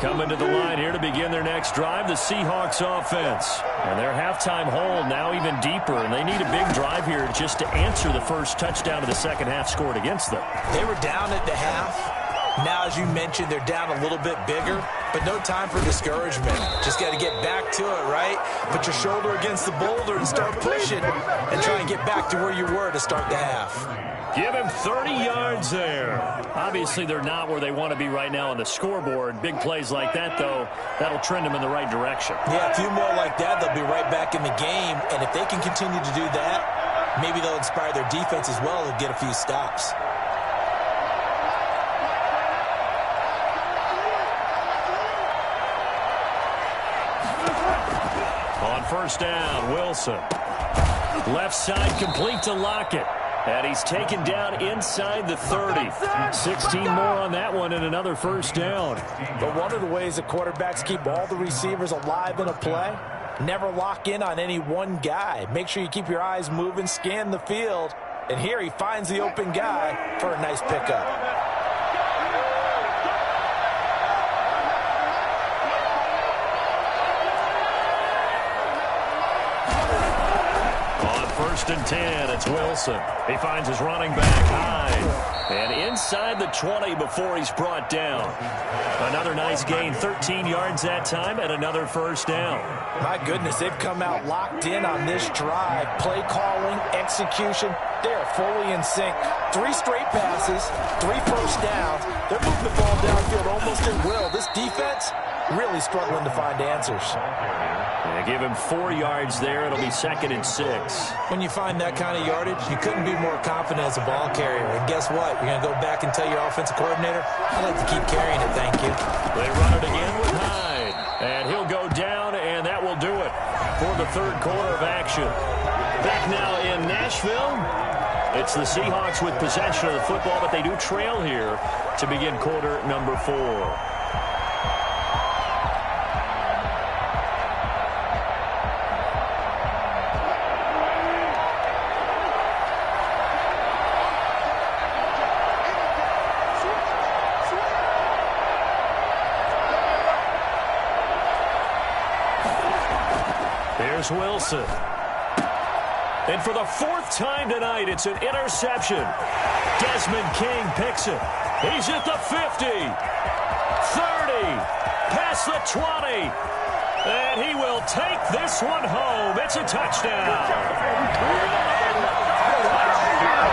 Coming to the line here to begin their next drive, the Seahawks offense. And their halftime hole now even deeper, and they need a big drive here just to answer the first touchdown of the second half scored against them. They were down at the half. Now, as you mentioned, they're down a little bit bigger, but no time for discouragement. Just got to get back to it, right? Put your shoulder against the boulder and start pushing and try and get back to where you were to start the half. Give him 30 yards there. Obviously, they're not where they want to be right now on the scoreboard. Big plays like that, though, that'll trend them in the right direction. Yeah, a few more like that, they'll be right back in the game. And if they can continue to do that, maybe they'll inspire their defense as well and get a few stops. On first down, Wilson. Left side complete to Lockett. And he's taken down inside the 30. 16 more on that one and another first down. But one of the ways that quarterbacks keep all the receivers alive in a play, never lock in on any one guy. Make sure you keep your eyes moving, scan the field. And here he finds the open guy for a nice pickup. First and 10, it's Wilson. He finds his running back, Hyde. And inside the 20 before he's brought down. Another nice gain, 13 yards that time, and another first down. My goodness, they've come out locked in on this drive. Play calling, execution, they are fully in sync. 3 straight passes, 3 first downs. They're moving the ball downfield almost at will. This defense really struggling to find answers. They give him 4 yards there. It'll be 2nd and 6. When you find that kind of yardage, you couldn't be more confident as a ball carrier. And guess what? You're going to go back and tell your offensive coordinator, I'd like to keep carrying it, thank you. They run it again with Hyde. And he'll go down, and that will do it for the 3rd quarter of action. Back now in Nashville. It's the Seahawks with possession of the football, but they do trail here to begin quarter number 4. Here's Wilson. And for the 4th time tonight, it's an interception. Desmond King picks it. He's at the 50, 30, past the 20. And he will take this one home. It's a touchdown.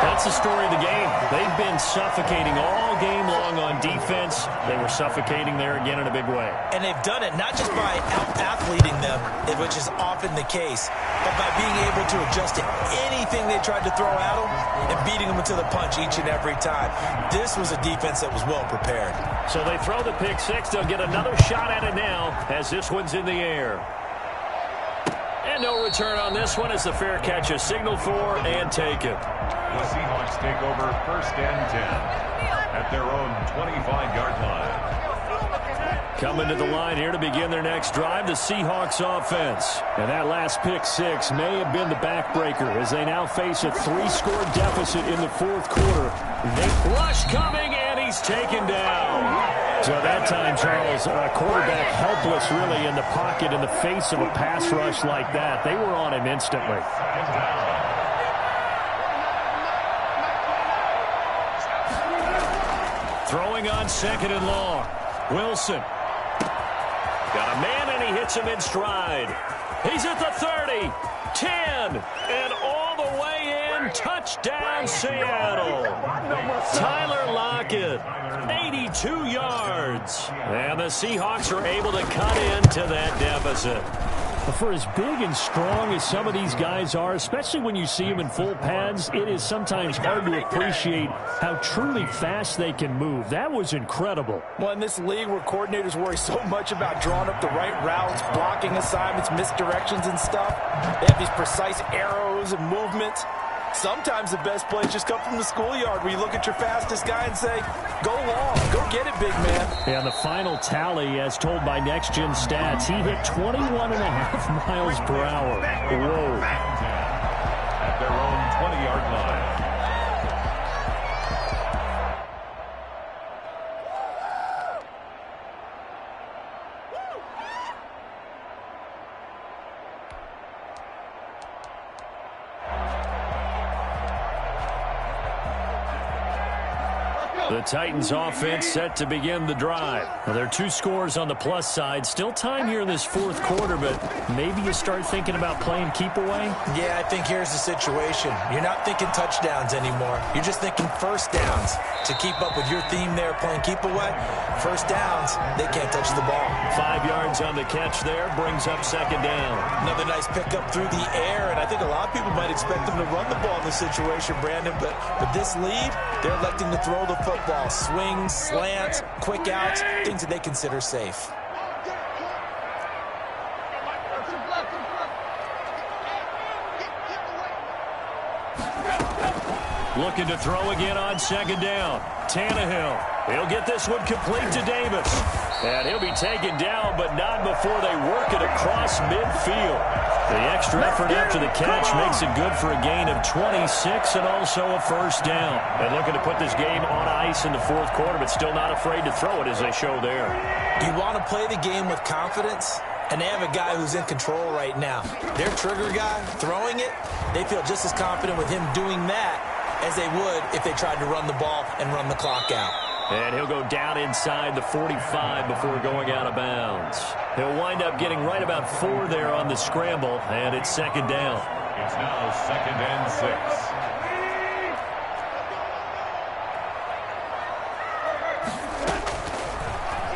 The that's the story of the game. They've been suffocating all game long on defense. They were suffocating there again in a big way. And they've done it not just by out-athleting them, which is often the case, but by being able to adjust to anything they tried to throw at them and beating them into the punch each and every time. This was a defense that was well prepared. So they throw the pick six. They'll get another shot at it now as this one's in the air. And no return on this one as the fair catch is signaled for and taken. The Seahawks take over 1st and 10 at their own 25-yard line. Coming to the line here to begin their next drive, the Seahawks offense. And that last pick six may have been the backbreaker as they now face a 3-score deficit in the 4th quarter. They rush coming, and he's taken down. So that time, Charles, a quarterback helpless really in the pocket in the face of a pass rush like that. They were on him instantly. Throwing on 2nd and long. Wilson. Got a man, and he hits him in stride. He's at the 30, 10, and all the way in. Touchdown, Seattle. Tyler Lockett, 82 yards. And the Seahawks are able to cut into that deficit. For as big and strong as some of these guys are, especially when you see them in full pads, it is sometimes hard to appreciate how truly fast they can move. That was incredible. Well, in this league where coordinators worry so much about drawing up the right routes, blocking assignments, misdirections and stuff, they have these precise arrows and movements. Sometimes the best plays just come from the schoolyard where you look at your fastest guy and say, go long, go get it, big man. And the final tally, as told by Next Gen Stats, he hit 21.5 miles per hour. Whoa. At their own 20-yard line. The Titans offense set to begin the drive. Well, there are 2 scores on the plus side. Still time here in this 4th quarter, but maybe you start thinking about playing keep away? Yeah, I think here's the situation. You're not thinking touchdowns anymore. You're just thinking first downs. To keep up with your theme there, playing keep away, first downs, they can't touch the ball. 5 yards on the catch there, brings up 2nd down. Another nice pickup through the air, and I think a lot of people might expect them to run the ball in this situation, Brandon, but with this lead, they're electing to throw the football. Swings, slants, quick outs, things that they consider safe. Looking to throw again on 2nd down. Tannehill. He'll get this one complete to Davis. And he'll be taken down, but not before they work it across midfield. The extra effort after the catch makes it good for a gain of 26 and also a first down. And looking to put this game on ice in the 4th quarter, but still not afraid to throw it as they show there. You want to play the game with confidence? And they have a guy who's in control right now. Their trigger guy, throwing it, they feel just as confident with him doing that as they would if they tried to run the ball and run the clock out. And he'll go down inside the 45 before going out of bounds. He'll wind up getting right about 4 there on the scramble, and it's 2nd down. It's now 2nd and 6.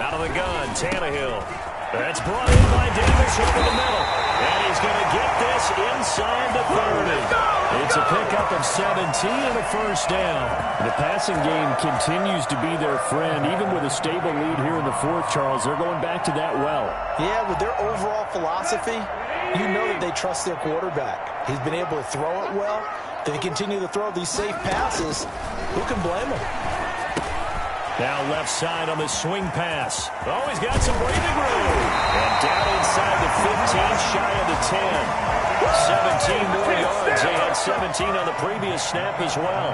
Out of the gun, Tannehill. That's brought in by Davis over the middle. And he's going to get this inside the 30. It's a pickup of 17 and a first down. The passing game continues to be their friend. Even with a stable lead here in the 4th, Charles, they're going back to that well. Yeah, with their overall philosophy, you know that they trust their quarterback. He's been able to throw it well. They continue to throw these safe passes. Who can blame them? Now left side on the swing pass. Oh, he's got some breathing room. And down inside the 15, shy of the 10. 17 more yards. They had 17 on the previous snap as well.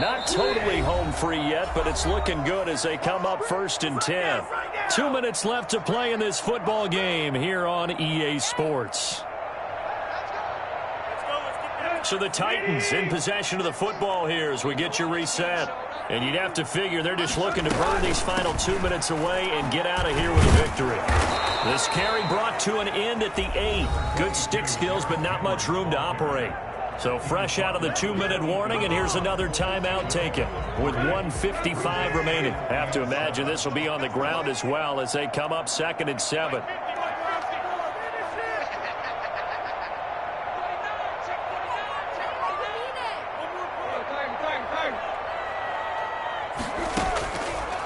Not totally home free yet, but it's looking good as they come up 1st and 10. 2 minutes left to play in this football game here on EA Sports. So the Titans in possession of the football here as we get you reset. And you'd have to figure they're just looking to burn these final 2 minutes away and get out of here with a victory. This carry brought to an end at the 8. Good stick skills, but not much room to operate. So fresh out of the 2-minute warning, and here's another timeout taken with 1:55 remaining. Have to imagine this will be on the ground as well as they come up 2nd and 7.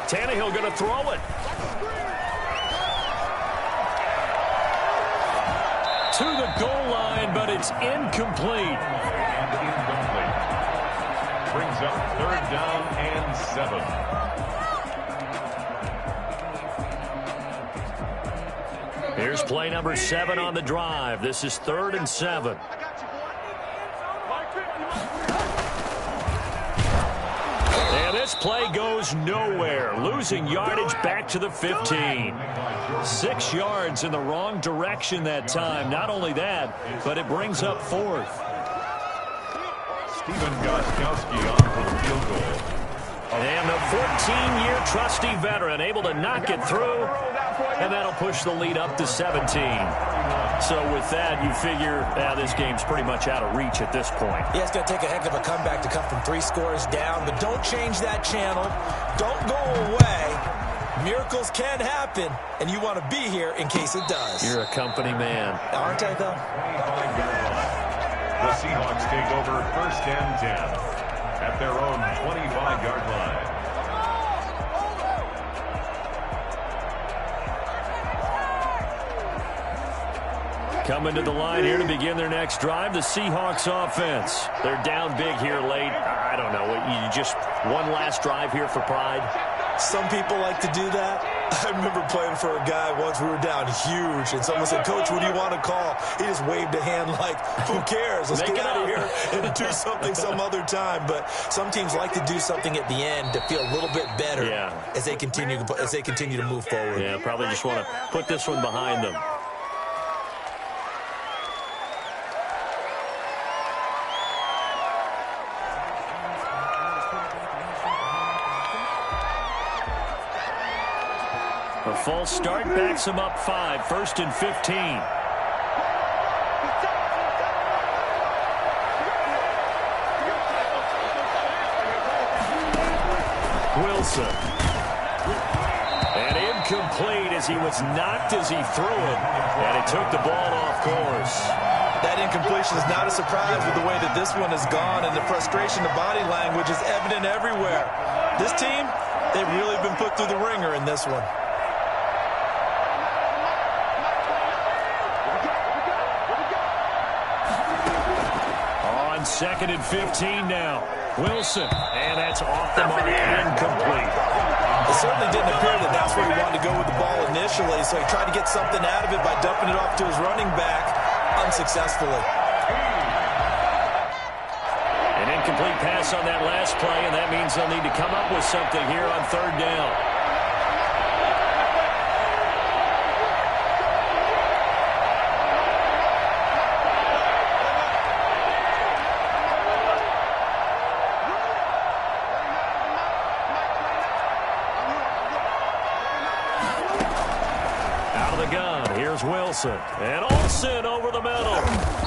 Tannehill going to throw it. To the goal line, but it's incomplete. And incomplete. Brings up 3rd down and 7. Here's play number 7 on the drive. This is 3rd and 7. And this play goes nowhere. Losing yardage back to the 15. 6 yards in the wrong direction that time. Not only that, but it brings up 4th. Stephen Gostkowski on for the field goal. And the 14-year trusty veteran able to knock it through, and that'll push the lead up to 17. So with that, you figure this game's pretty much out of reach at this point. Yeah, it's going to take a heck of a comeback to come from 3 scores down, but don't change that channel. Don't go away. Miracles can happen, and you want to be here in case it does. You're a company man. Aren't I, though? 25-yard line. The Seahawks take over 1st and 10 at their own 25-yard line. Coming to the line here to begin their next drive, the Seahawks offense. They're down big here late. I don't know. You just one last drive here for pride? Some people like to do that. I remember playing for a guy once. We were down huge, and someone said, "Coach, what do you want to call?" He just waved a hand like, "Who cares? Let's get out of here and do something some other time." But some teams like to do something at the end to feel a little bit better as they continue to move forward. Yeah, probably just want to put this one behind them. A false start backs him up 5, 1st and 15. Wilson. And incomplete as he was knocked as he threw it. And he took the ball off course. That incompletion is not a surprise with the way that this one has gone, and the frustration, the body language is evident everywhere. This team, they've really been put through the ringer in this one. On 2nd and 15 now. Wilson, and that's off the mark and complete. It certainly didn't appear that that's where he wanted to go with the ball initially, so he tried to get something out of it by dumping it off to his running back unsuccessfully. An incomplete pass on that last play, and that means they'll need to come up with something here on 3rd down. Wilson, and Olsen over the middle.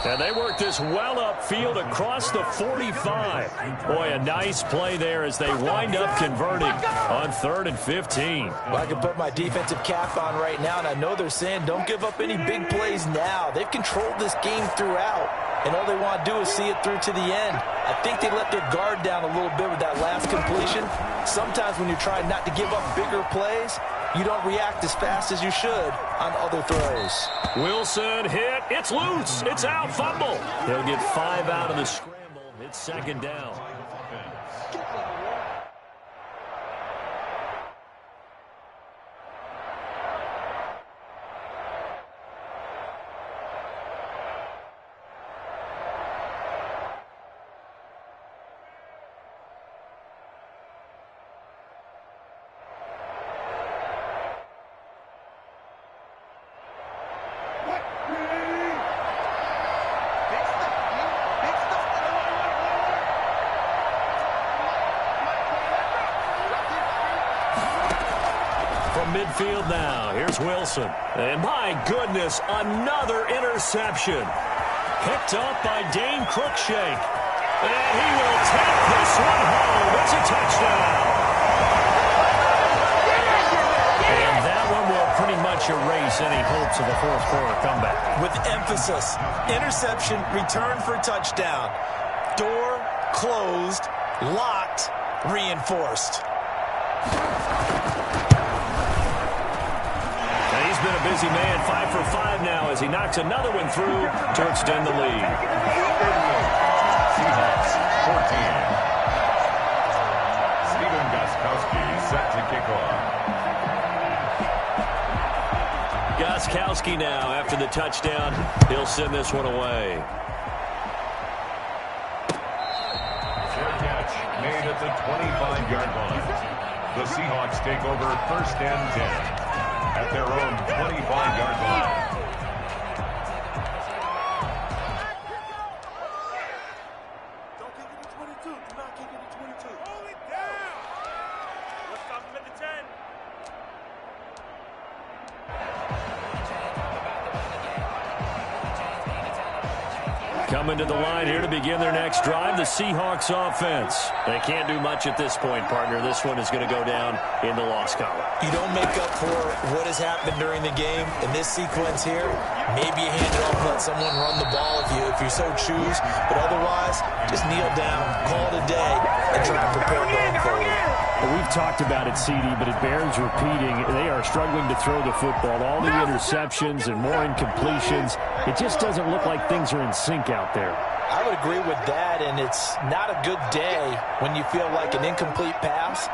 And they work this well upfield across the 45. Boy, a nice play there as they wind up converting on 3rd and 15. Well, I can put my defensive cap on right now, and I know they're saying don't give up any big plays now. They've controlled this game throughout, and all they want to do is see it through to the end. I think they let their guard down a little bit with that last completion. Sometimes when you're trying not to give up bigger plays, you don't react as fast as you should on other throws. Wilson hit. It's loose. It's out. Fumble. He'll get 5 out of the scramble. It's 2nd down. midfield now. Here's Wilson. And my goodness, another interception. Picked up by Dane Cruikshank. And he will take this one home. It's a touchdown. And that one will pretty much erase any hopes of a fourth quarter comeback. With emphasis, interception, return for touchdown. Door closed, locked, reinforced. And he's been a busy man, 5 for 5 now as he knocks another one through to extend the lead. Seahawks 14. Stephen Gostkowski set to kick off. Gostkowski now after the touchdown. He'll send this one away. Fair catch made at the 25-yard line. The Seahawks take over 1st and 10 at their own 25-yard line. Don't kick it to 22. Do not kick it to 22. Hold it down. Let's stop him at the 10. Coming to the line here to begin their next drive, the Seahawks offense. They can't do much at this point, partner. This one is going to go down in the loss column. You don't make up for what has happened during the game. In this sequence here, maybe you hand it off and let someone run the ball if you so choose. But otherwise, just kneel down, call it a day, and try to prepare going forward. Well, we've talked about it, CD, but it bears repeating. They are struggling to throw the football. All the interceptions and more incompletions. It just doesn't look like things are in sync out there. I would agree with that, and it's not a good day when you feel like an incomplete pass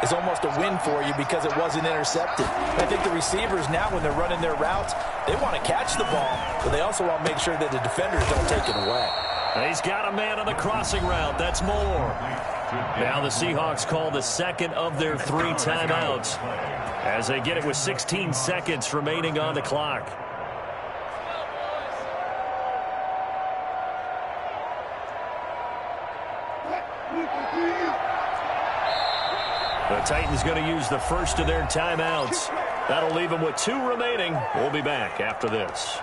is almost a win for you because it wasn't intercepted. I think the receivers now, when they're running their routes, they want to catch the ball, but they also want to make sure that the defenders don't take it away. He's got a man on the crossing route. That's Moore. Now the Seahawks call the second of their 3 timeouts as they get it with 16 seconds remaining on the clock. The Titans going to use the first of their timeouts. That'll leave them with 2 remaining. We'll be back after this.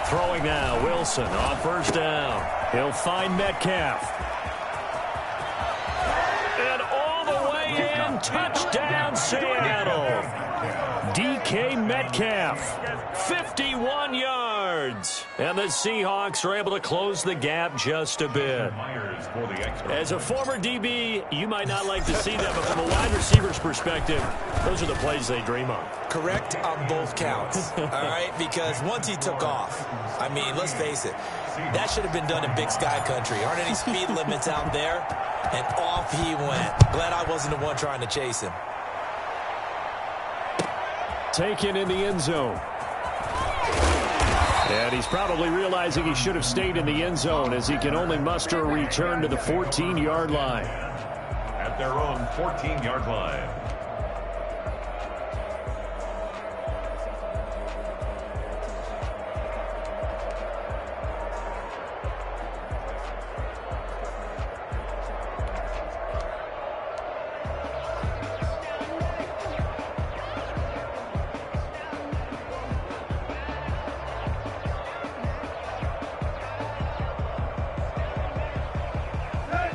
Throwing now, Wilson on first down. He'll find Metcalf. And all the way in, touchdown Seattle. DK Metcalf, 51 yards. And the Seahawks are able to close the gap just a bit. As a former DB, you might not like to see that, but from a wide receiver's perspective, those are the plays they dream of. Correct on both counts, all right? Because once he took off, I mean, let's face it, that should have been done in Big Sky Country. Aren't any speed limits out there? And off he went. Glad I wasn't the one trying to chase him. Taken in the end zone. And he's probably realizing he should have stayed in the end zone as he can only muster a return to the 14-yard line. At their own 14-yard line.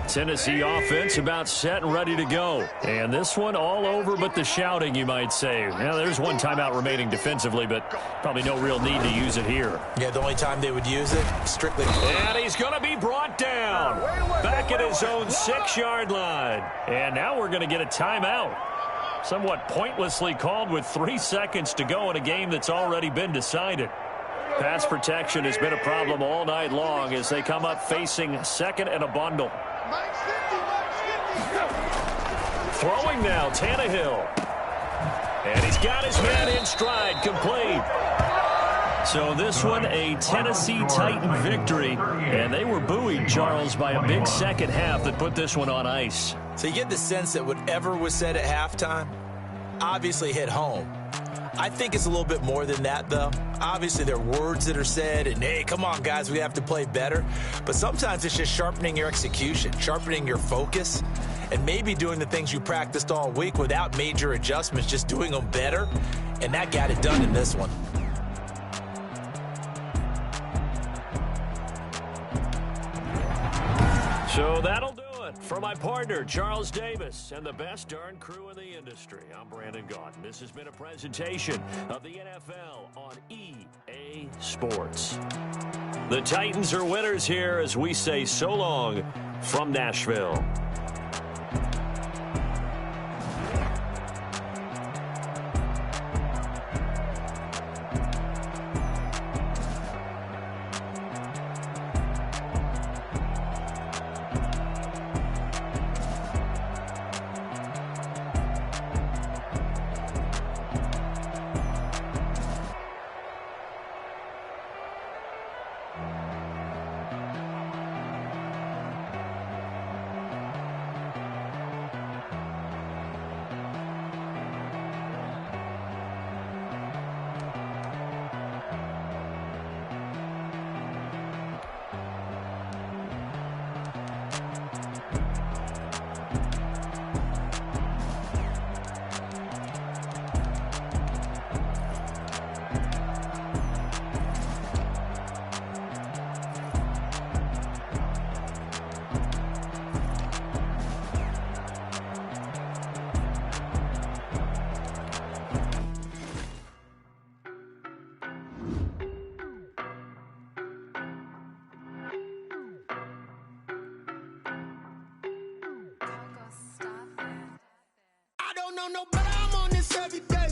Tennessee offense about set and ready to go. And this one all over but the shouting, you might say. Now, there's 1 timeout remaining defensively, but probably no real need to use it here. Yeah, the only time they would use it, strictly. And he's going to be brought down. Back at his own 6-yard line. And now we're going to get a timeout. Somewhat pointlessly called with 3 seconds to go in a game that's already been decided. Pass protection has been a problem all night long as they come up facing second and a bundle. Throwing now, Tannehill. And he's got his man in stride, complete. So this one, a Tennessee Titan victory, and they were buoyed, Charles, by a big second half that put this one on ice. So you get the sense that whatever was said at halftime obviously hit home. I think it's a little bit more than that, though. Obviously, there are words that are said, and, hey, come on, guys, we have to play better. But sometimes it's just sharpening your execution, sharpening your focus, and maybe doing the things you practiced all week without major adjustments, just doing them better. And that got it done in this one. So that'll do it for my partner, Charles Davis, and the best darn crew in the industry. I'm Brandon Gaudin. This has been a presentation of the NFL on EA Sports. The Titans are winners here as we say so long from Nashville. No, but I'm on this every day.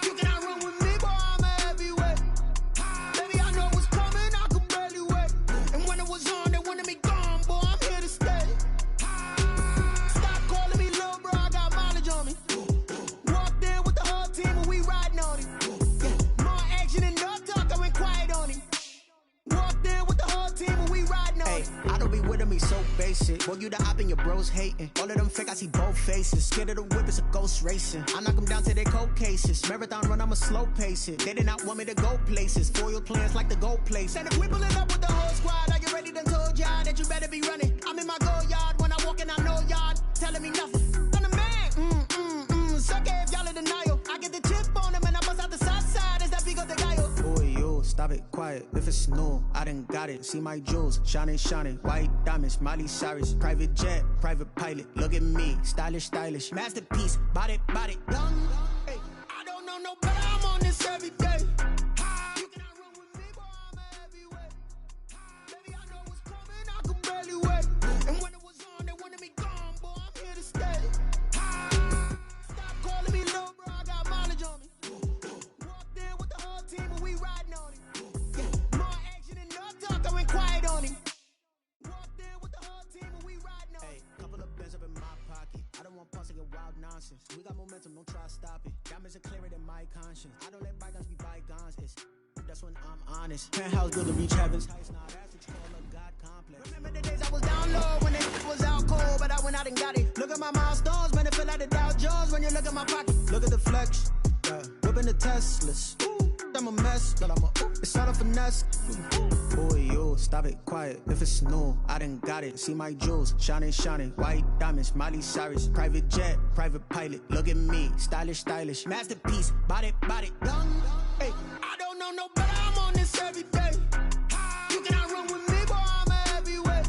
You cannot run with me, boy, I'm a heavyweight. Baby, I know what's coming, I could barely wait. And when it was on, they wanted me gone, boy, I'm here to stay. Stop calling me little bro, I got mileage on me. Walked in with the whole team and we riding on it. More action and no talk, I went quiet on it. Walked in with the whole team and we riding on it. I don't be with me so basic. Boy, you the op and your bros hating. All of them fake, I see both faces. Scared of the whip, it's a ghost racing. I knock them down to their cold cases. Marathon run, I'ma slow pace it. They did not want me to go places. Foil plans like the go place. And if we pulling up with the whole squad, are you ready? Done told y'all that you better be running. I'm in my go yard. When I walk in, I know y'all telling me nothing. I'm the man. Suck it if y'all in denial. I get the chip on them and I bust out the south side. Is that big of the guy? Boy, yo, stop it, quiet. If it's new, I done got it. See my jewels, shining, shining. White diamonds, Miley Cyrus. Private jet, private pilot. Look at me, stylish, stylish. Masterpiece, body, young. Hey, I don't know no better. I'm on this every day. You cannot run with me, boy, I'm a heavyweight. Baby, I know what's coming, I could barely wait. And when it was on, they wanted me gone, boy, I'm here to stay. Stop calling me little bro, I got mileage on me. Walked in with the whole team and we riding on it. More action and no talk, I went quiet on it. Walked in with the whole team and we riding on it. Couple of bands up in my pocket. I don't want punks to get wild nonsense. We got momentum, don't try to stop it. Diamonds are clearer than my conscience. I don't let bygones be bygones. That's when I'm honest. Penthouse build to reach heaven's heights. Now that's what you call a God complex. Remember the days I was down low when it was out cold, but I went out and got it. Look at my milestones, man, it feel like the Dow Jones when you look at my pocket. Look at the flex, yeah. Whipping the Teslas. Ooh, I'm a mess, but it's all a finesse. Boy, yo, stop it, quiet. If it's new, I done got it. See my jewels, shining, shining. White diamonds, Miley Cyrus. Private jet, private pilot. Look at me, stylish, stylish. Masterpiece, body, young. Hey, I don't know no better. I'm on this every day. You cannot run with me, boy, I'm a heavyweight.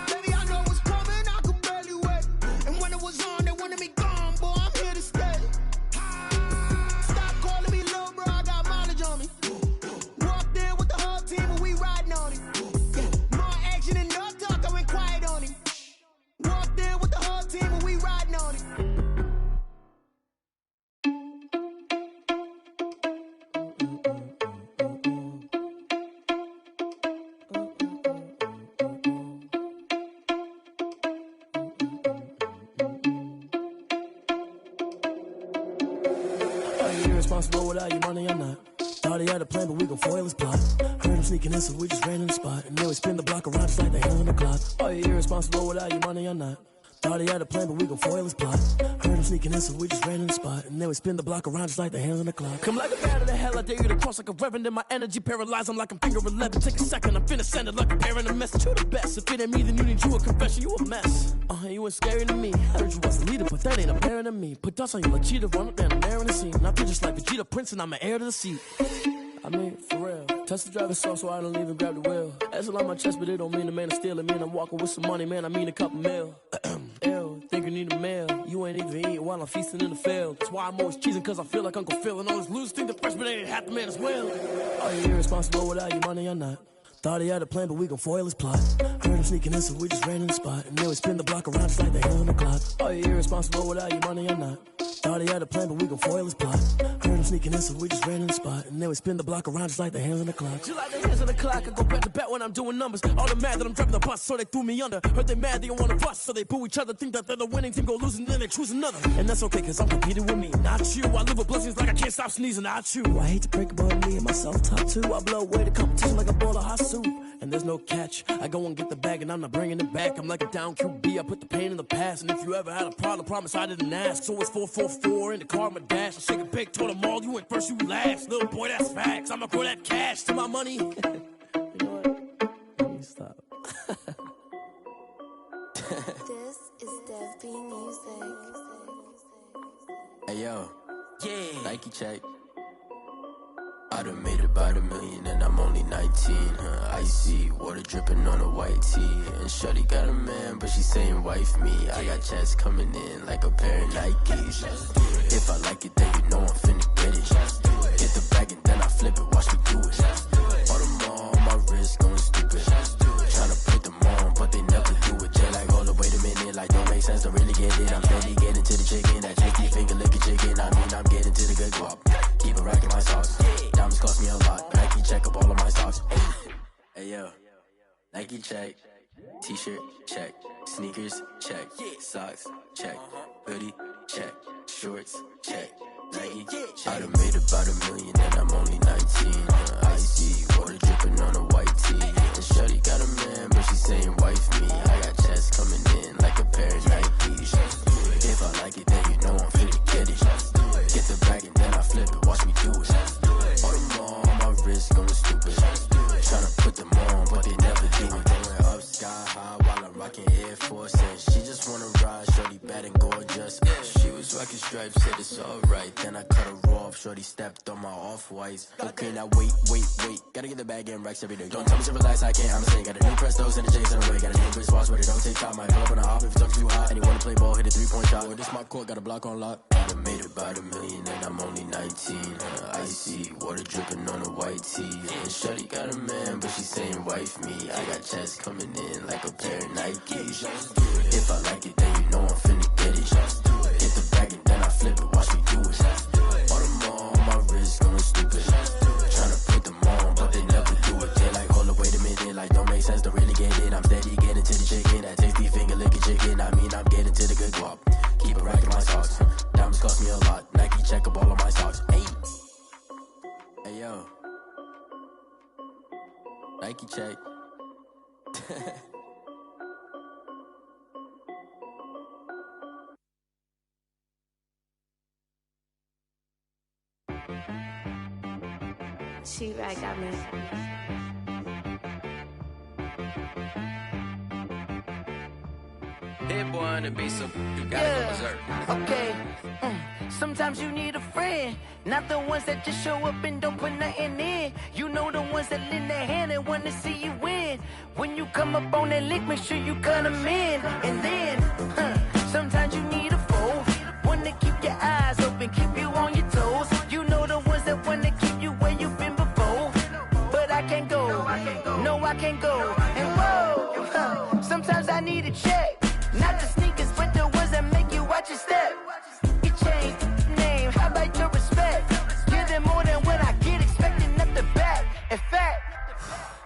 Baby, I know what's coming, I could barely wait. And when it was on, they wanted me gone, boy, I'm here to stay. Stop calling me little bro, I got mileage on me. Walked in with the whole team and we riding on it. More action and no talk, I went quiet on it. Walked in with the whole team and we riding on it. Are you irresponsible without your money? I'm not. Thought he had a plan, but we gon' foil his plot. Heard him sneaking in, so we just ran in the spot. And then we spin the block around just like the hell in the clock. Are you irresponsible without your money or not? Thought he had a plan, but we gon' foil his plot. Heard him sneaking in, so we just ran in the spot. And then we spin the block around just like the hands on the clock. Come like a bat of the hell, I dare you to cross like a reverend. In my energy paralyzed, I'm like I'm finger 11. Take a second, I'm finna send it like a parent a message. You the best, if it ain't me, then you need you a confession. You a mess, you ain't scary to me. Heard you was a leader, but that ain't apparent to me. Put dust on you like Cheetah, run up down the air in the scene. Now just like Vegeta Prince, and I'm an heir to the seat. I mean, for real. Touch the driver's soft so I don't even grab the wheel. That's a lot on my chest, but it don't mean the man is stealing. Mean I'm walking with some money, man, I mean a couple mil. Ew, think you need a meal. You ain't even eating while I'm feasting in the field. That's why I'm always cheesing, cause I feel like Uncle Phil. And all those losers think the freshman ain't half the man as well. Are you irresponsible without your money or not? Thought he had a plan, but we gon' foil his plot. Heard him sneaking in, so we just ran in the spot. And then we spin the block around just like the hell on the clock. Are you irresponsible without your money or not? Thought he had a plan, but we gon' foil his plot. Heard him sneaking in, so we just ran in the spot. And then we spin the block around just like the hands on the clock. Just like the hands on the clock, I go back to bat when I'm doing numbers. All the mad that I'm driving the bus, so they threw me under. Heard they mad, they don't wanna bust, so they boo each other. Think that they're the winning team, go losing, then they choose another. And that's okay, cause I'm competing with me, not you. I live with blessings like I can't stop sneezing, not you. I hate to break about me and my self-talk too. I blow away the competition like a bowl of hot soup. And there's no catch. I go and get the bag and I'm not bringing it back. I'm like a down QB, I put the pain in the past. And if you ever had a problem, promise I didn't ask. So it's 444 in the car, my dash. I shake a big, told them all, you went first, you last. Little boy, that's facts. I'ma grow that cash to my money. You know what? Let me stop. This is Dev B Music. Hey yo, yeah. Nike check. I done made about $1 million and I'm only 19. Icy water dripping on a white tee. And shorty got a man, but she saying wife me. I got checks coming in like a pair of Nikes. If I like it, then you know I'm finna get it. Get the bag and then I flip it, watch me do it. All them on my wrist going stupid. Tryna put them on, but they never do it. Jay like, hold up, wait a minute, like don't make sense, don't really get it. I'm steady getting to the chicken, that tasty finger licking chicken. I mean, I'm getting to the good guap. Keep it racking my sauce. Diamonds cost me a lot. Nike check up all of my socks. Hey yo, Nike check. T-shirt check. Sneakers check. Socks check. Hoodie check. Shorts check. Nike check. I done made about $1 million and I'm only 19. Icy water dripping on a white tee. And shorty got a man, but she saying wife me. I got checks coming in like a pair of Nikes. If I like it, then you know I'm finna get it. Get the bag and then I flip it, watch me do it. All them on my wrist going stupid. Tryna put them on, but they never do it. Going up sky high while I'm rocking Air Force. And she just wanna ride, shorty bad and gorgeous. She was rocking stripes, said it's alright. Then I cut her off, shorty stepped on my off-whites. Okay, now wait. Gotta get the bag and racks every day. Don't tell me to relax, I can't, I'm saying. Got a new Prestos and a J's in the way. Got a new Chris Fox, but it don't take time. Might pull up on a hop if it's up too hot. And you wanna play ball, hit a 3-point shot. Well, this my court, got a block on lock. I done made about $1 million and I'm only 19. Icy water dripping on a white tee. And shorty got a man, but she saying wife me. I got checks coming in like a pair of Nikes. If I like it, then you know I'm finna get it. Get the bag and then I flip it, watch me do it. All them on my wrist going stupid. Tryna put them on, but they never do it. They like, hold up, wait a minute, like don't make sense, don't really get it. I'm steady getting to the chicken, that tasty finger licking chicken. I mean, I'm getting to the good guap. Keep it racking my socks. Diamonds cost me a lot. Nike check up all of my socks. Hey yo, Nike check. She right got me. Hit boy on the beat, so you gotta go berserk. Okay. Sometimes you need a friend, not the ones that just show up and don't put nothing in. You know the ones that lend their hand and want to see you win. When you come up on that lick, make sure you cut them in. And then, sometimes you need a foe, one to keep your eyes open, keep you on your toes. You know the ones that want to keep you where you've been before. But I can't go, no I can't go. And whoa, sometimes I need a check. Not the sneakers, but the ones that make you watch your step. You change name, how about your respect? Give them more than what I get, expecting nothing back. In fact,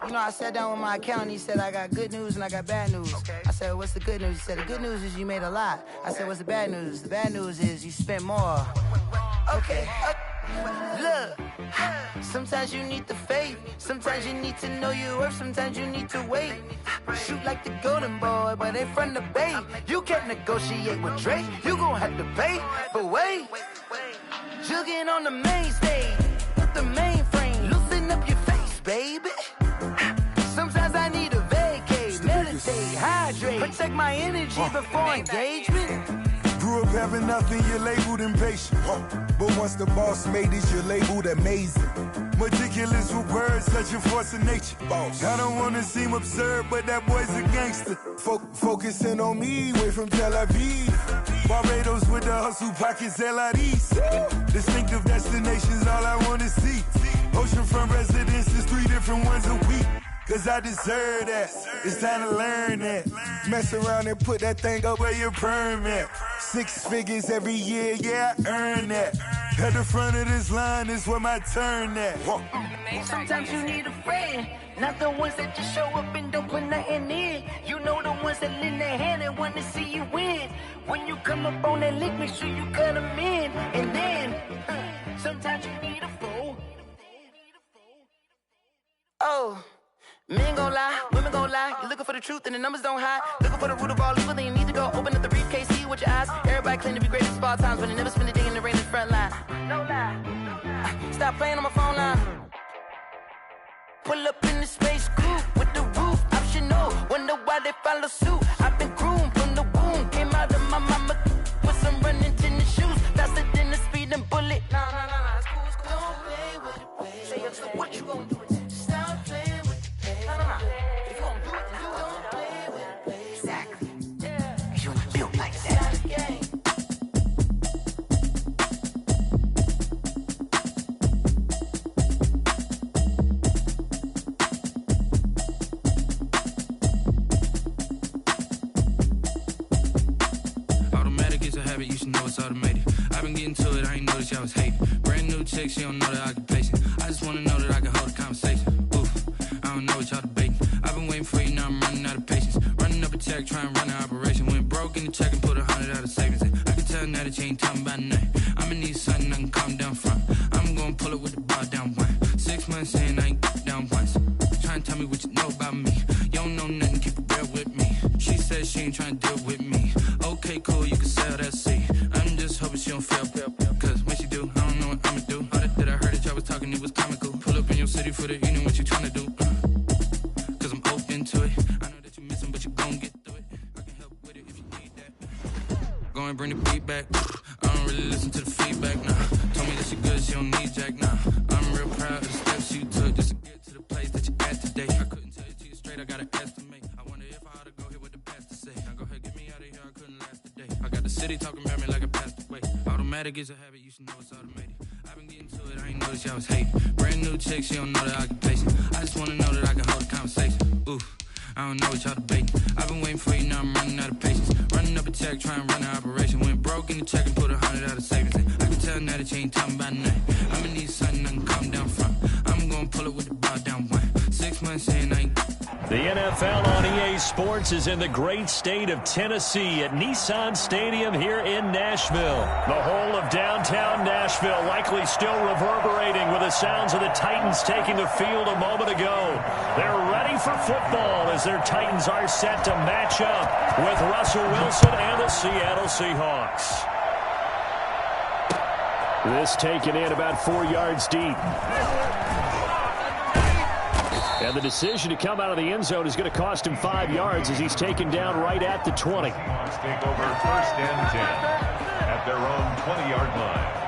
you know, I sat down with my accountant, he said I got good news and I got bad news. I said, what's the good news? He said, the good news is you made a lot. I said, what's the bad news? The bad news is you spent more. Okay. Look, Sometimes you need the faith. Sometimes you need to know your worth. Sometimes you need to wait. Shoot like the golden boy, but ain't from the Bay. You can't negotiate with Drake. You gon' have to pay. But wait, jugging on the main stage with the mainframe. Loosen up your face, baby. Sometimes I need a vacate, meditate, hydrate, protect my energy before engagement. Grew up having nothing, you're labeled impatient. But once the boss made it, you're labeled amazing. Meticulous with words, such a force of nature. I don't wanna seem absurd, but that boy's a gangster. Focusing on me, way from Tel Aviv. Barbados with the hustle pockets, LIDs. Distinctive destinations, all I wanna see. Oceanfront residences, 3 different ones a week. Cause I deserve that, it's time to learn that. Mess around and put that thing up where your permit. 6 figures every year, yeah, I earn that. At the front of this line is where my turn at. Sometimes you need a friend, not the ones that just show up and don't put nothing in. You know the ones that lend their hand and want to see you win. When you come up on that lick, make sure you cut them in. And then, sometimes you need a fool. Oh. Men gon' lie, women gon' lie. You're looking for the truth and the numbers don't hide. Looking for the root of all evil, then you need to go open up the briefcase, see with your eyes. Everybody claim to be great at all times, but they never spend a day in the rain in the front line. No lie. Stop playing on my phone line. Pull up in the space coupe with the roof optional. Wonder why they follow suit. I've been groomed from the womb. Came out of my mama with some running tennis shoes. Faster than the speeding bullet. Nah, it's cool, it's cool. Don't play with it, baby. Say so what you gon' do? Stop playing. If you don't do it, then you don't play with it, baby. Exactly. Yeah. Cause you're not built like that. Automatic is a habit, you should know it's automated. I've been getting to it, I ain't noticed y'all was hating. Brand new chick, she don't know the occupation. I just wanna know that I can hold a conversation. Oof. I don't know what y'all debating. I've been waiting for you, now I'm running out of patience. Running up a check, trying to run an operation. Went broke in the check and put 100 out of savings in. I can tell now that you ain't talking about nothing. I'ma need something I can calm down front. I'm gonna pull it with the bar down one. 6 months in, I ain't down once. Trying to tell me what you know about me. You don't know nothing, keep it real with me. She said she ain't trying to deal with me. Okay, cool, you can sell that seed. I'm just hoping she don't fail. Cause when she do, I don't know what I'ma do. All that I heard that y'all was talking, it was comical. Pull up in your city for the evening, what you trying to do? Cause I'm open to it. I know that you missing, but you gon' get through it. I can help with it if you need that. Go and bring the beat back. I don't really listen to the feedback, nah. Told me that she good, she don't need Jack, nah. I'm real proud of the steps you took just to get to the place that you're at today. I couldn't tell you to you straight, I gotta estimate. I wonder if I ought to go here with the best to say. Now go ahead, get me out of here, I couldn't last a day. I got the city talking about me like I passed away. Automatic is a habit, you should know it's automated. I've been getting to it, I ain't noticed y'all was hating. Brand new chick, she don't know the occupation. I just wanna know that I can hold a conversation. Oof. I don't know what y'all debating. I've been waiting for you, now I'm running out of patience. Running up a check, trying to run an operation. Went broke in the check and put 100 out of savings in. I can tell now that you ain't talking about nothing. I'ma need something I can calm down front. I'm gonna pull it with the bar down one. 6 months in, I ain't. The NFL on EA Sports is in the great state of Tennessee at Nissan Stadium here in Nashville. The whole of downtown Nashville likely still reverberating with the sounds of the Titans taking the field a moment ago. They're ready for football as their Titans are set to match up with Russell Wilson and the Seattle Seahawks. This taken in about 4 yards deep. And the decision to come out of the end zone is going to cost him 5 yards as he's taken down right at the 20. Seahawks take over 1st and 10 at their own 20-yard line.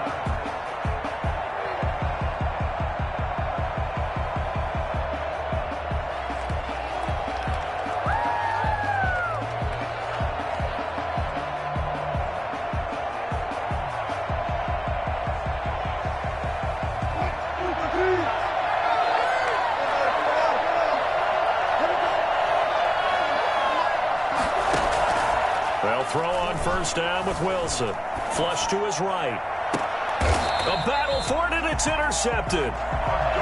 They'll throw on 1st down with Wilson. Flush to his right. A battle for it, and it's intercepted.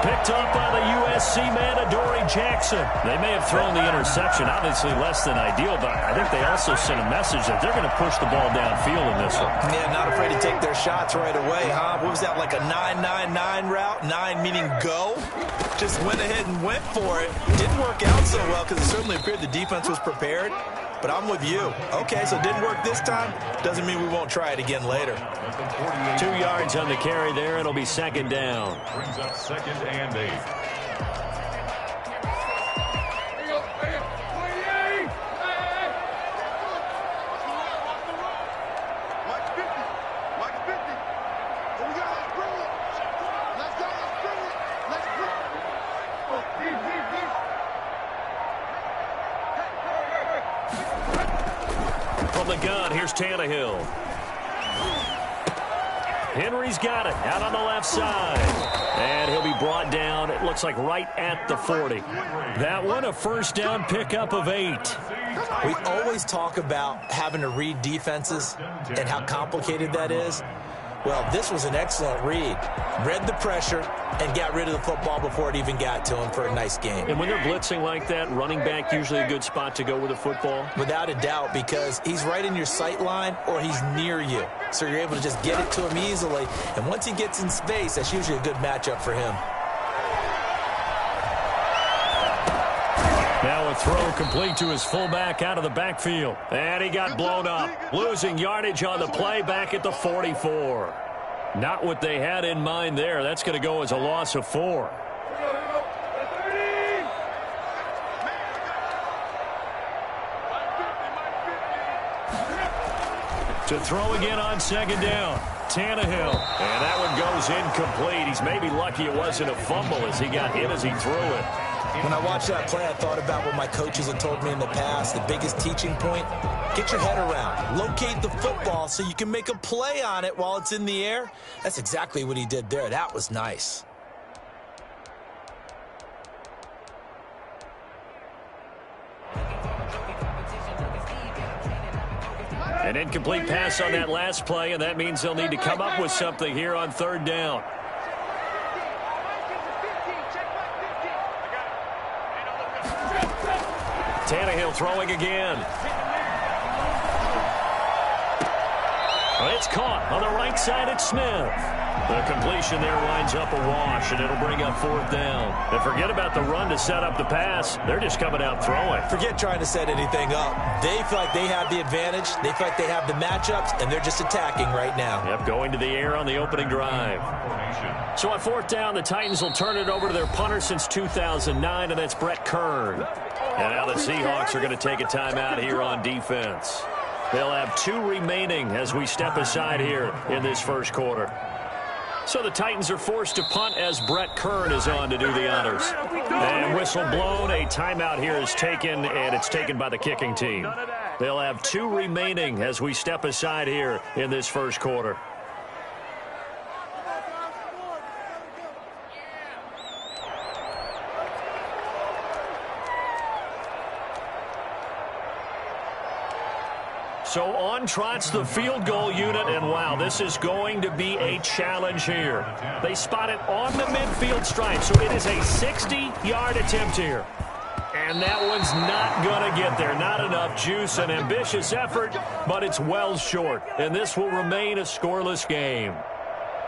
Picked up by the USC man, Adoree Jackson. They may have thrown the interception, obviously less than ideal, but I think they also sent a message that they're going to push the ball downfield in this one. Yeah, not afraid to take their shots right away, huh? What was that, like a 9-9-9 route? 9 meaning go? Just went ahead and went for it. Didn't work out so well because it certainly appeared the defense was prepared. But I'm with you. Okay, so it didn't work this time. Doesn't mean we won't try it again later. 2 yards on the carry there. It'll be second down. Brings up 2nd and 8. From the gun, here's Tannehill. Henry's got it out on the left side. And he'll be brought down, it looks like right at the 40. That one, a first down pickup of 8. We always talk about having to read defenses and how complicated that is. Well, this was an excellent read. Read the pressure and got rid of the football before it even got to him for a nice game. And when they're blitzing like that, running back usually a good spot to go with the football? Without a doubt, because he's right in your sight line or he's near you. So you're able to just get it to him easily. And once he gets in space, that's usually a good matchup for him. Now a throw complete to his fullback out of the backfield. And he got blown up. Losing yardage on the play back at the 44. Not what they had in mind there. That's going to go as a loss of 4. To throw again on second down. Tannehill. And that one goes incomplete. He's maybe lucky it wasn't a fumble as he got hit as he threw it. When I watched that play, I thought about what my coaches had told me in the past. The biggest teaching point, get your head around. Locate the football so you can make a play on it while it's in the air. That's exactly what he did there. That was nice. An incomplete pass on that last play, and that means they'll need to come up with something here on third down. Tannehill throwing again. It's caught on the right side at Smith. The completion there winds up a wash, and it'll bring up fourth down. And forget about the run to set up the pass. They're just coming out throwing. Forget trying to set anything up. They feel like they have the advantage. They feel like they have the matchups, and they're just attacking right now. Yep, going to the air on the opening drive. So on fourth down, the Titans will turn it over to their punter since 2009, and that's Brett Kern. And now the Seahawks are going to take a timeout here on defense. They'll have 2 remaining as we step aside here in this first quarter. So the Titans are forced to punt as Brett Kern is on to do the honors. And whistle blown, a timeout here is taken, and it's taken by the kicking team. They'll have 2 remaining as we step aside here in this first quarter. So on trots the field goal unit, and wow, this is going to be a challenge here. They spot it on the midfield stripe, so it is a 60-yard attempt here. And that one's not going to get there. Not enough juice, an ambitious effort, but it's well short. And this will remain a scoreless game.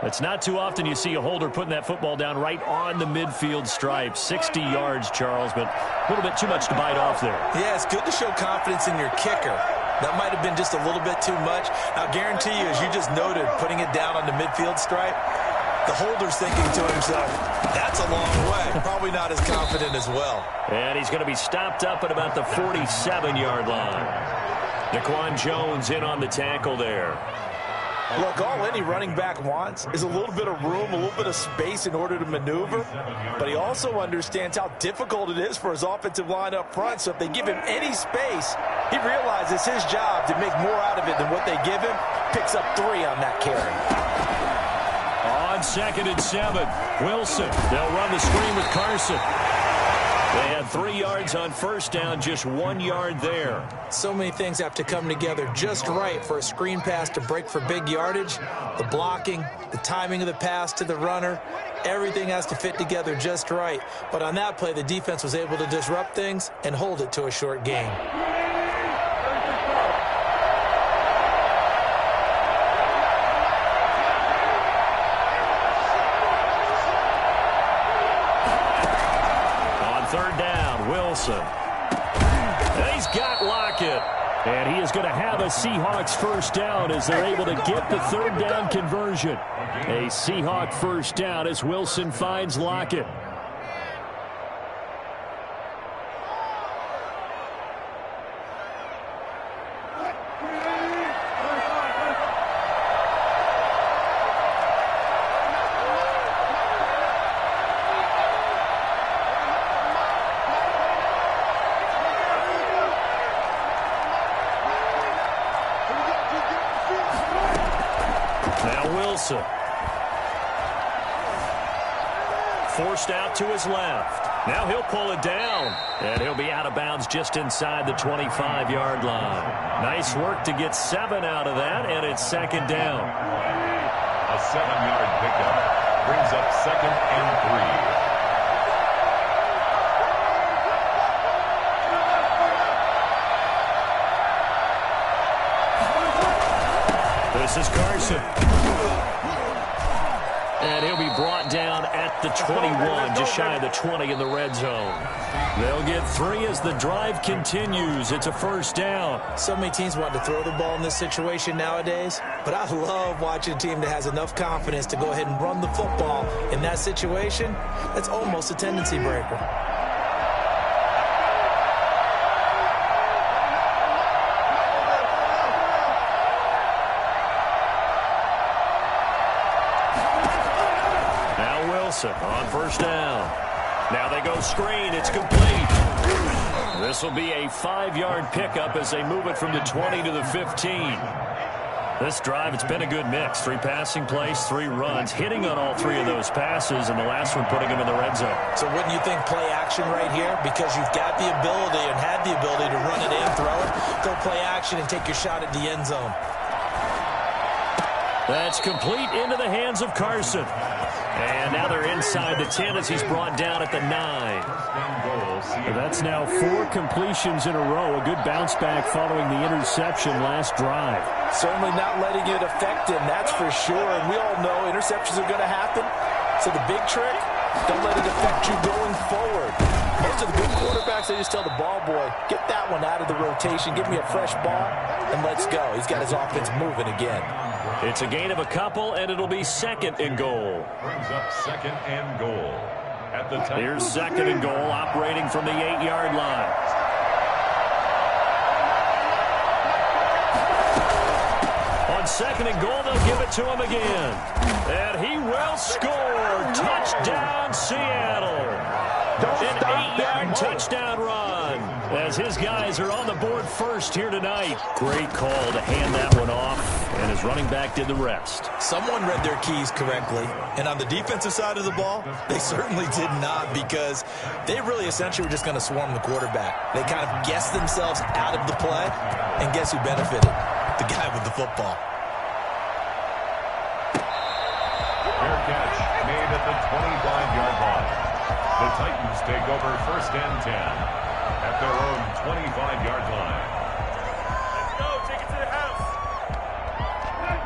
It's not too often you see a holder putting that football down right on the midfield stripe. 60 yards, Charles, but a little bit too much to bite off there. Yeah, it's good to show confidence in your kicker. That might have been just a little bit too much. I'll guarantee you, as you just noted, putting it down on the midfield stripe, the holder's thinking to himself, that's a long way. Probably not as confident as well. And he's going to be stopped up at about the 47-yard line. Daquan Jones in on the tackle there. Look, all any running back wants is a little bit of room, a little bit of space in order to maneuver. But he also understands how difficult it is for his offensive line up front. So if they give him any space, he realizes his job to make more out of it than what they give him. Picks up 3 on that carry. On 2nd and 7, Wilson. They'll run the screen with Carson. They had 3 yards on first down, just 1 yard there. So many things have to come together just right for a screen pass to break for big yardage. The blocking, the timing of the pass to the runner, everything has to fit together just right. But on that play, the defense was able to disrupt things and hold it to a short gain. Third down, Wilson. And he's got Lockett. And he is going to have a Seahawks first down as they're able to get the third down conversion. A Seahawk first down as Wilson finds Lockett. Forced out to his left. Now he'll pull it down. And he'll be out of bounds just inside the 25-yard line. Nice work to get 7 out of that, and it's second down. A 7-yard pickup brings up 2nd and 3. This is Carson. And he'll be brought down at the 21, just shy of the 20 in the red zone. They'll get 3 as the drive continues. It's a first down. So many teams want to throw the ball in this situation nowadays, but I love watching a team that has enough confidence to go ahead and run the football in that situation. That's almost a tendency breaker. On first down. Now they go screen. It's complete. This will be a 5-yard pickup as they move it from the 20 to the 15. This drive, it's been a good mix. 3 passing plays, 3 runs, hitting on all 3 of those passes, and the last one putting them in the red zone. So wouldn't you think play action right here? Because you've got the ability and had the ability to run it in, throw it, go play action and take your shot at the end zone. That's complete into the hands of Carson. And now they're inside the 10 as he's brought down at the 9. That's now 4 completions in a row. A good bounce back following the interception last drive. Certainly not letting it affect him, that's for sure. And we all know interceptions are going to happen. So the big trick, don't let it affect you going forward. Most of the good quarterbacks, they just tell the ball boy, get that one out of the rotation, give me a fresh ball, and let's go. He's got his offense moving again. It's a gain of a couple, and it'll be 2nd and goal. Brings up 2nd and goal. At the time. Here's 2nd and goal, operating from the 8-yard line. On 2nd and goal, they'll give it to him again. And he will score. Touchdown, Seattle. An 8-yard touchdown run as his guys are on the board first here tonight. Great call to hand that one off, and his running back did the rest. Someone read their keys correctly, and on the defensive side of the ball, they certainly did not, because they really essentially were just going to swarm the quarterback. They kind of guessed themselves out of the play, and guess who benefited? The guy with the football. Fair catch made at the 25-yard line. The Titans take over 1st and 10 at their own 25-yard line. Let's go. Take it to the house.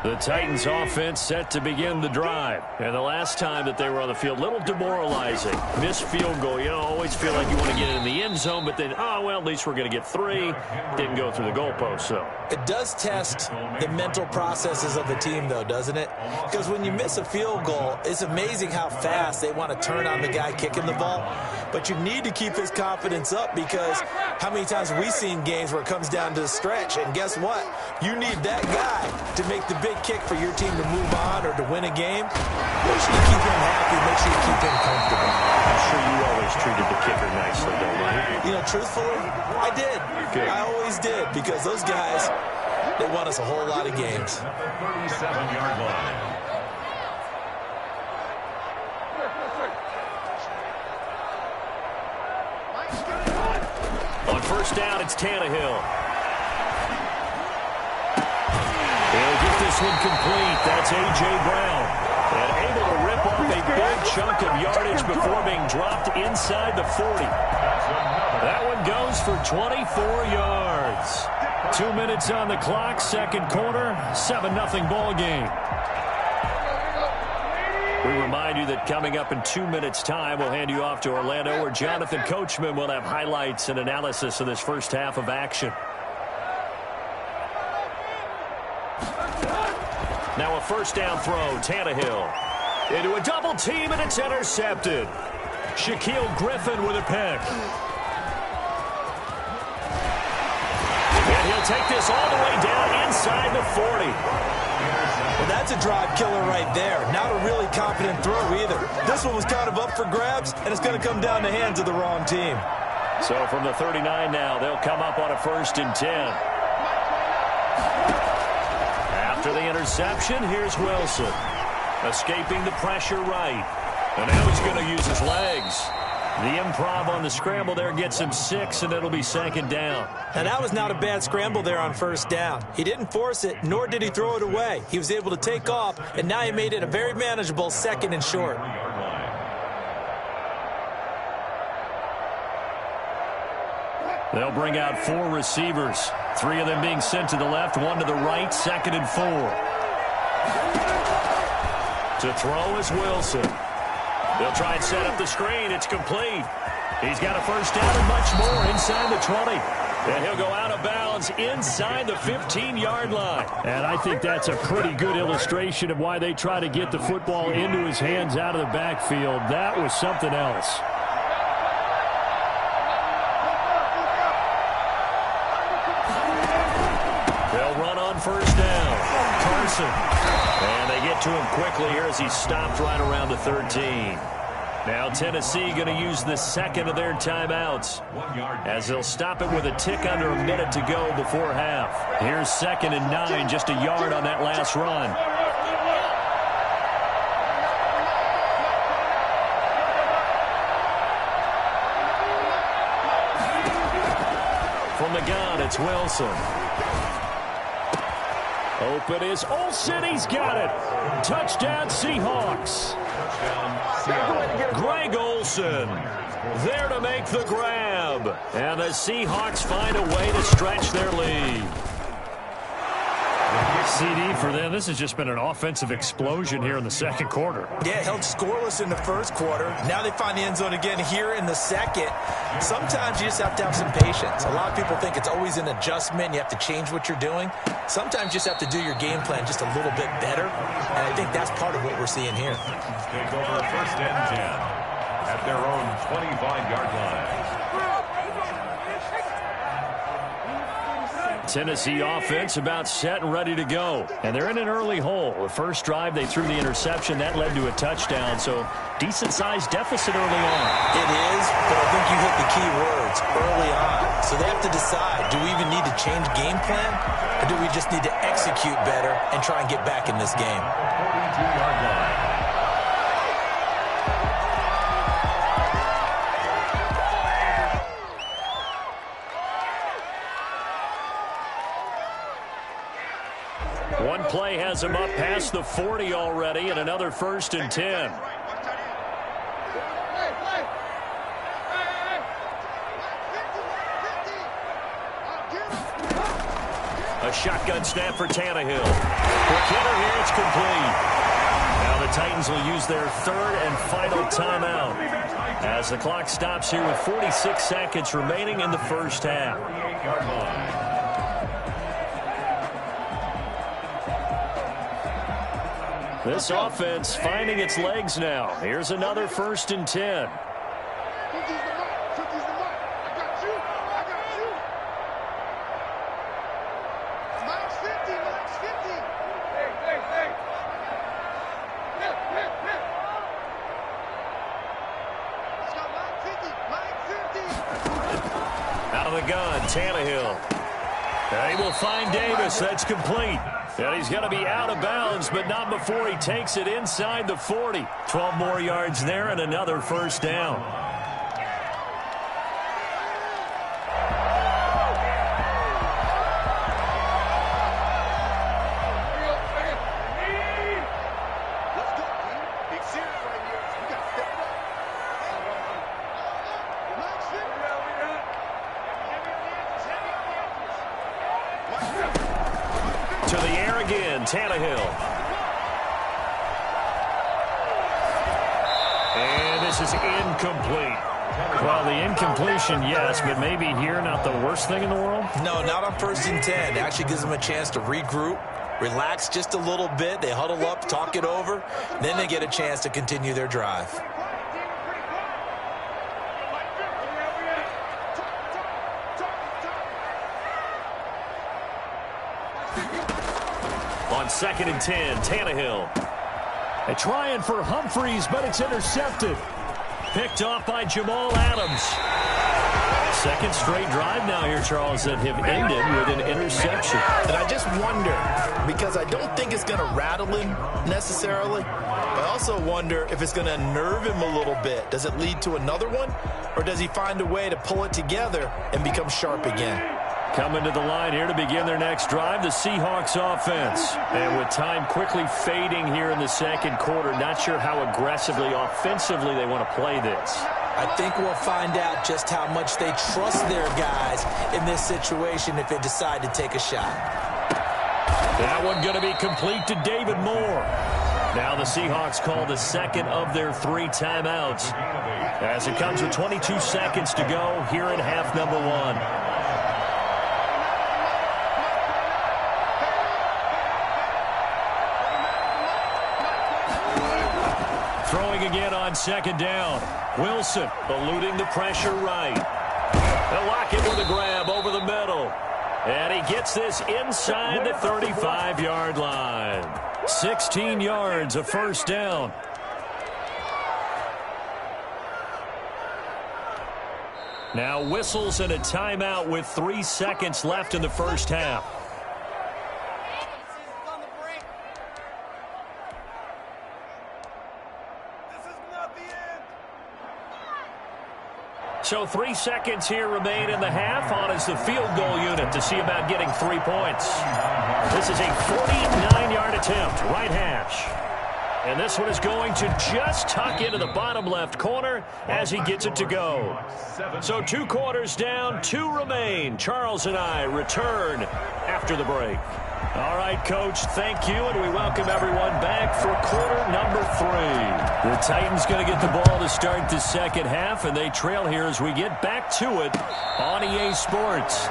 The Titans offense set to begin the drive. And the last time that they were on the field, a little demoralizing. Missed field goal. You know, always feel like you want to get in the end zone, but then, oh, well, at least we're going to get 3. Didn't go through the goalpost, so. It does test the mental processes of the team, though, doesn't it? Because when you miss a field goal, it's amazing how fast they want to turn on the guy kicking the ball. But you need to keep his confidence up, because how many times have we seen games where it comes down to the stretch, and guess what? You need that guy to make the big kick for your team to move on or to win a game. Make sure you keep him happy. Make sure you keep him comfortable. I'm sure you always treated the kicker nicely, don't you? You know, truthfully, I did. Good. I always did, because those guys, they won us a whole lot of games. At the 37-yard line. first down. It's Tannehill. He'll get this one complete. That's A.J. Brown. And able to rip off a big chunk of yardage before being dropped inside the 40. That one goes for 24 yards. 2 minutes on the clock, second quarter, 7-0 ball game. We remind you that coming up in 2 minutes' time, we'll hand you off to Orlando, where Jonathan Coachman will have highlights and analysis of this first half of action. Now a first down throw, Tannehill. Into a double team, and it's intercepted. Shaquille Griffin with a pick. And he'll take this all the way down inside the 40. Well, that's a drive killer right there. Not a really confident throw either. This one was kind of up for grabs, and it's going to come down the hands of the wrong team. So from the 39 now, they'll come up on a 1st and 10. After the interception, here's Wilson. Escaping the pressure right. And now he's going to use his legs. The improv on the scramble there gets him 6, and it'll be 2nd down. Now, that was not a bad scramble there on 1st down. He didn't force it, nor did he throw it away. He was able to take off, and now he made it a very manageable 2nd and short. They'll bring out 4 receivers. 3 of them being sent to the left, 1 to the right, 2nd and 4. To throw is Wilson. They'll try and set up the screen. It's complete. He's got a 1st down and much more inside the 20. And he'll go out of bounds inside the 15-yard line. And I think that's a pretty good illustration of why they try to get the football into his hands out of the backfield. That was something else. They'll run on 1st down. Carson. And they get to him quickly here as he's stopped right around the 13. Now Tennessee going to use the 2nd of their timeouts as they'll stop it with a tick under a minute to go before half. Here's 2nd and 9, just a yard on that last run. From the gun, it's Wilson. Open is Olsen. He's got it. Touchdown, Seahawks. Greg Olsen there to make the grab. And the Seahawks find a way to stretch their lead. CD for them. This has just been an offensive explosion here in the second quarter. Yeah, held scoreless in the first quarter. Now they find the end zone again here in the second. Sometimes you just have to have some patience. A lot of people think it's always an adjustment. You have to change what you're doing. Sometimes you just have to do your game plan just a little bit better. And I think that's part of what we're seeing here. Take over 1st and 10 at their own 25-yard line. Tennessee offense about set and ready to go. And they're in an early hole. The first drive, they threw the interception. That led to a touchdown. So decent-sized deficit early on. It is, but I think you hit the key words, early on. So they have to decide, do we even need to change game plan? Or do we just need to execute better and try and get back in this game? 42-yard line. One play has him up past the 40 already, and another 1st and 10. A shotgun snap for Tannehill. Quick hitter here, it's complete. Now the Titans will use their 3rd and final timeout as the clock stops here with 46 seconds remaining in the first half. This offense finding its legs now. Here's another 1st and 10. Out of the gun, Tannehill. And he will find Davis. That's complete. And he's going to be out of bounds, but not before he takes it inside the 40. 12 more yards there and another 1st down. again, Tannehill. And this is incomplete. Well, the incompletion, yes, but maybe here not the worst thing in the world? No, not on 1st and 10. It actually gives them a chance to regroup, relax just a little bit. They huddle up, talk it over. Then they get a chance to continue their drive. On 2nd and 10, Tannehill. They're trying for Humphreys, but it's intercepted. Picked off by Jamal Adams. Second straight drive now here, Charles, that have ended with an interception. And I just wonder, because I don't think it's going to rattle him necessarily, I also wonder if it's going to unnerve him a little bit. Does it lead to another one, or does he find a way to pull it together and become sharp again? Coming to the line here to begin their next drive, the Seahawks offense. And with time quickly fading here in the second quarter, not sure how aggressively, offensively they want to play this. I think we'll find out just how much they trust their guys in this situation if they decide to take a shot. That one going to be complete to David Moore. Now the Seahawks call the second of their 3 timeouts, as it comes with 22 seconds to go here in half number 1. Throwing again on 2nd down. Wilson eluding the pressure right. They'll lock it with a grab over the middle. And he gets this inside the 35-yard line. 16 yards, a first down. Now whistles and a timeout with 3 seconds left in the first half. So 3 seconds here remain in the half. On is the field goal unit to see about getting 3 points. This is a 49-yard attempt, right hash. And this one is going to just tuck into the bottom left corner as he gets it to go. So 2 quarters down, 2 remain. Charles and I return after the break. All right, Coach, thank you, and we welcome everyone back for quarter number 3. The Titans going to get the ball to start the second half, and they trail here as we get back to it on EA Sports.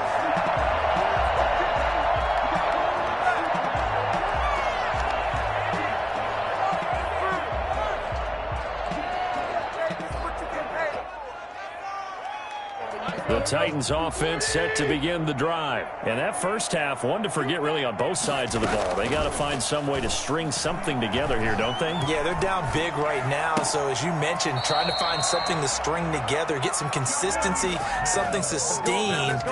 The Titans offense set to begin the drive. And that first half, one to forget really on both sides of the ball. They got to find some way to string something together here, don't they? Yeah, they're down big right now. So as you mentioned, trying to find something to string together, get some consistency, something sustained,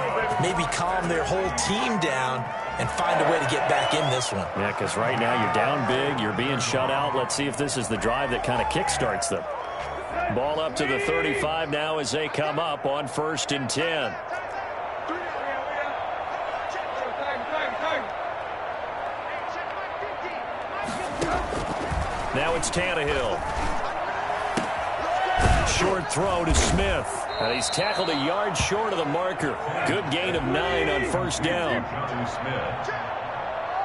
maybe calm their whole team down and find a way to get back in this one. Yeah, because right now you're down big, you're being shut out. Let's see if this is the drive that kind of kickstarts them. Ball up to the 35 now as they come up on 1st and 10. Now it's Tannehill. Short throw to Smith. And he's tackled a yard short of the marker. Good gain of 9 on 1st down.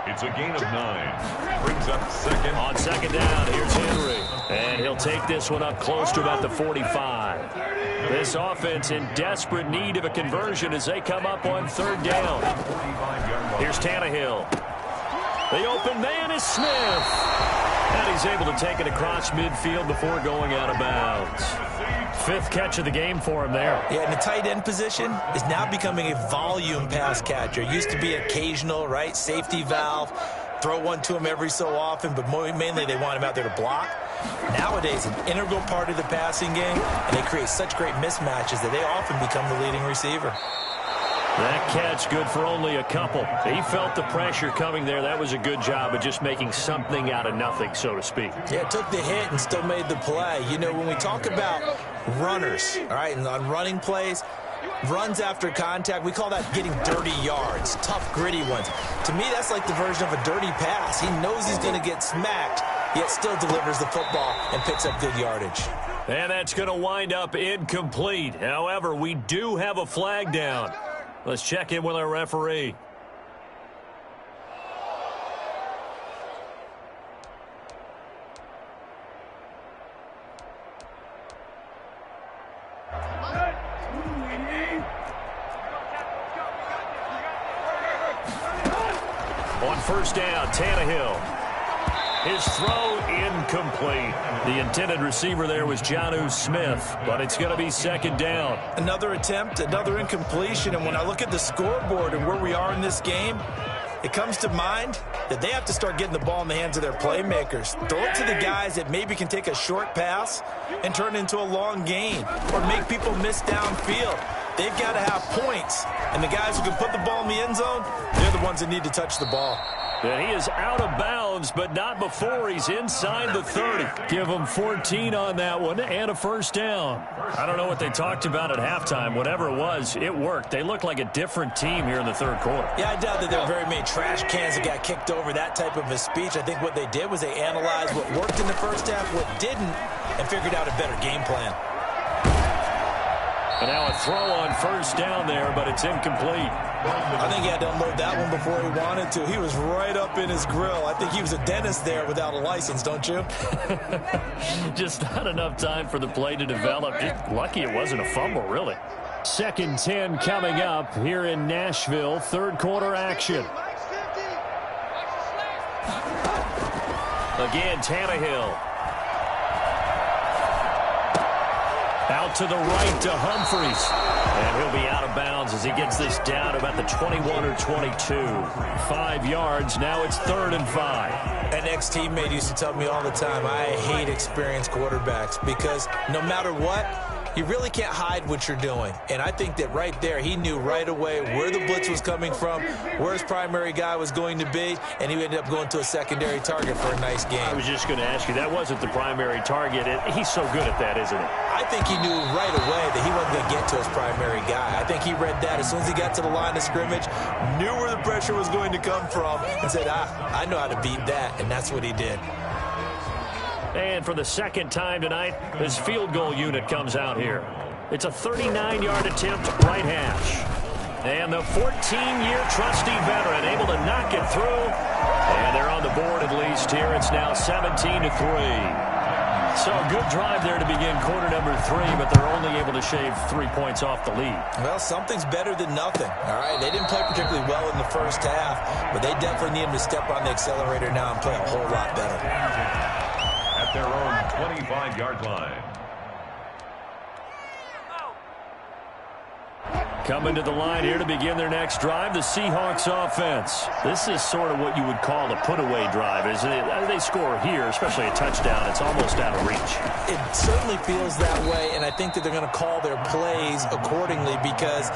It's a gain of 9. Brings up second. On 2nd down, here's Henry. And he'll take this one up close to about the 45. This offense in desperate need of a conversion as they come up on 3rd down. Here's Tannehill. The open man is Smith. And he's able to take it across midfield before going out of bounds. 5th catch of the game for him there. Yeah, and the tight end position is now becoming a volume pass catcher. It used to be occasional, right? Safety valve. Throw one to him every so often, but mainly they want him out there to block. Nowadays, an integral part of the passing game, and they create such great mismatches that they often become the leading receiver. That catch good for only a couple. He felt the pressure coming there. That was a good job of just making something out of nothing, so to speak. Yeah, took the hit and still made the play. You know, when we talk about runners, all right, and on running plays, runs after contact, we call that getting dirty yards, tough, gritty ones. To me, that's like the version of a dirty pass. He knows he's going to get smacked, yet still delivers the football and picks up good yardage. And that's going to wind up incomplete. However, we do have a flag down. Let's check in with our referee. first down, Tannehill. His throw incomplete. The intended receiver there was Jonnu Smith, but it's going to be second down. Another attempt, another incompletion, and when I look at the scoreboard and where we are in this game, it comes to mind that they have to start getting the ball in the hands of their playmakers. Throw it to the guys that maybe can take a short pass and turn it into a long gain or make people miss downfield. They've got to have points, and the guys who can put the ball in the end zone, they're the ones that need to touch the ball. And he is out of bounds, but not before he's inside the 30. Give him 14 on that one and a first down. I don't know what they talked about at halftime. Whatever it was, it worked. They look like a different team here in the third quarter. Yeah, I doubt that there were very many trash cans that got kicked over, that type of a speech. I think what they did was they analyzed what worked in the first half, what didn't, and figured out a better game plan. And now a throw on first down there, but it's incomplete. I think he had to unload that one before he wanted to. He was right up in his grill. I think he was a dentist there without a license, don't you? Just not enough time for the play to develop. Just lucky it wasn't a fumble, really. 2nd and 10 coming up here in Nashville. Third quarter action. Again, Tannehill. Out to the right to Humphries. And he'll be out of bounds as he gets this down about the 21 or 22. 5 yards. Now it's 3rd and 5. An ex-teammate used to tell me all the time, I hate experienced quarterbacks because no matter what, you really can't hide what you're doing. And I think that right there, he knew right away where the blitz was coming from, where his primary guy was going to be, and he ended up going to a secondary target for a nice game. I was just going to ask you, that wasn't the primary target. He's so good at that, isn't he? I think he knew right away that he wasn't going to get to his primary guy. I think he read that as soon as he got to the line of scrimmage, knew where the pressure was going to come from, and said, I know how to beat that, and that's what he did. And for the second time tonight, his field goal unit comes out here. It's a 39-yard attempt, right hash. And the 14-year trusty veteran able to knock it through. And they're on the board at least here. It's now 17-3. So a good drive there to begin quarter number 3, but they're only able to shave 3 points off the lead. Well, something's better than nothing, all right? They didn't play particularly well in the first half, but they definitely need him to step on the accelerator now and play a whole lot better. At their own 25-yard line. Coming to the line here to begin their next drive, the Seahawks offense. This is sort of what you would call a put-away drive, isn't it? They score here, especially a touchdown. It's almost out of reach. It certainly feels that way, and I think that they're going to call their plays accordingly because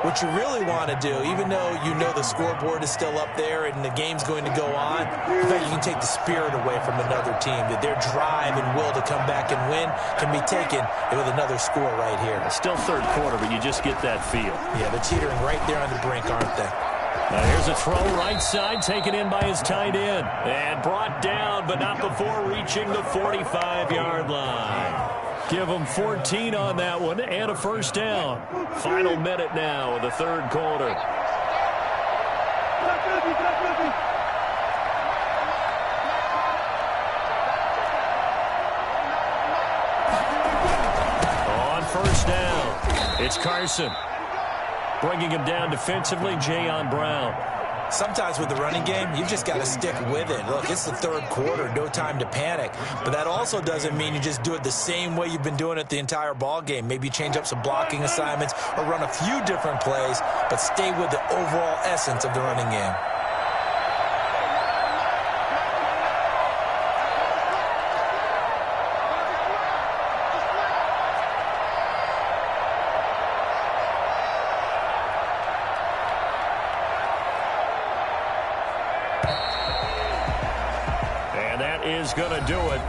what you really want to do, even though you know the scoreboard is still up there and the game's going to go on, in fact, you can take the spirit away from another team, that their drive and will to come back and win can be taken with another score right here. It's still third quarter, but you just get that feel. Yeah, they're teetering right there on the brink, aren't they? Now here's a throw right side, taken in by his tight end. And brought down, but not before reaching the 45-yard line. Give them 14 on that one and a first down. Final minute now of the third quarter. On first down, it's Carson. Bringing him down defensively, Jayon Brown. Sometimes with the running game, you've just got to stick with it. Look, it's the third quarter, no time to panic. But that also doesn't mean you just do it the same way you've been doing it the entire ball game. Maybe change up some blocking assignments or run a few different plays, but stay with the overall essence of the running game. Is going to do it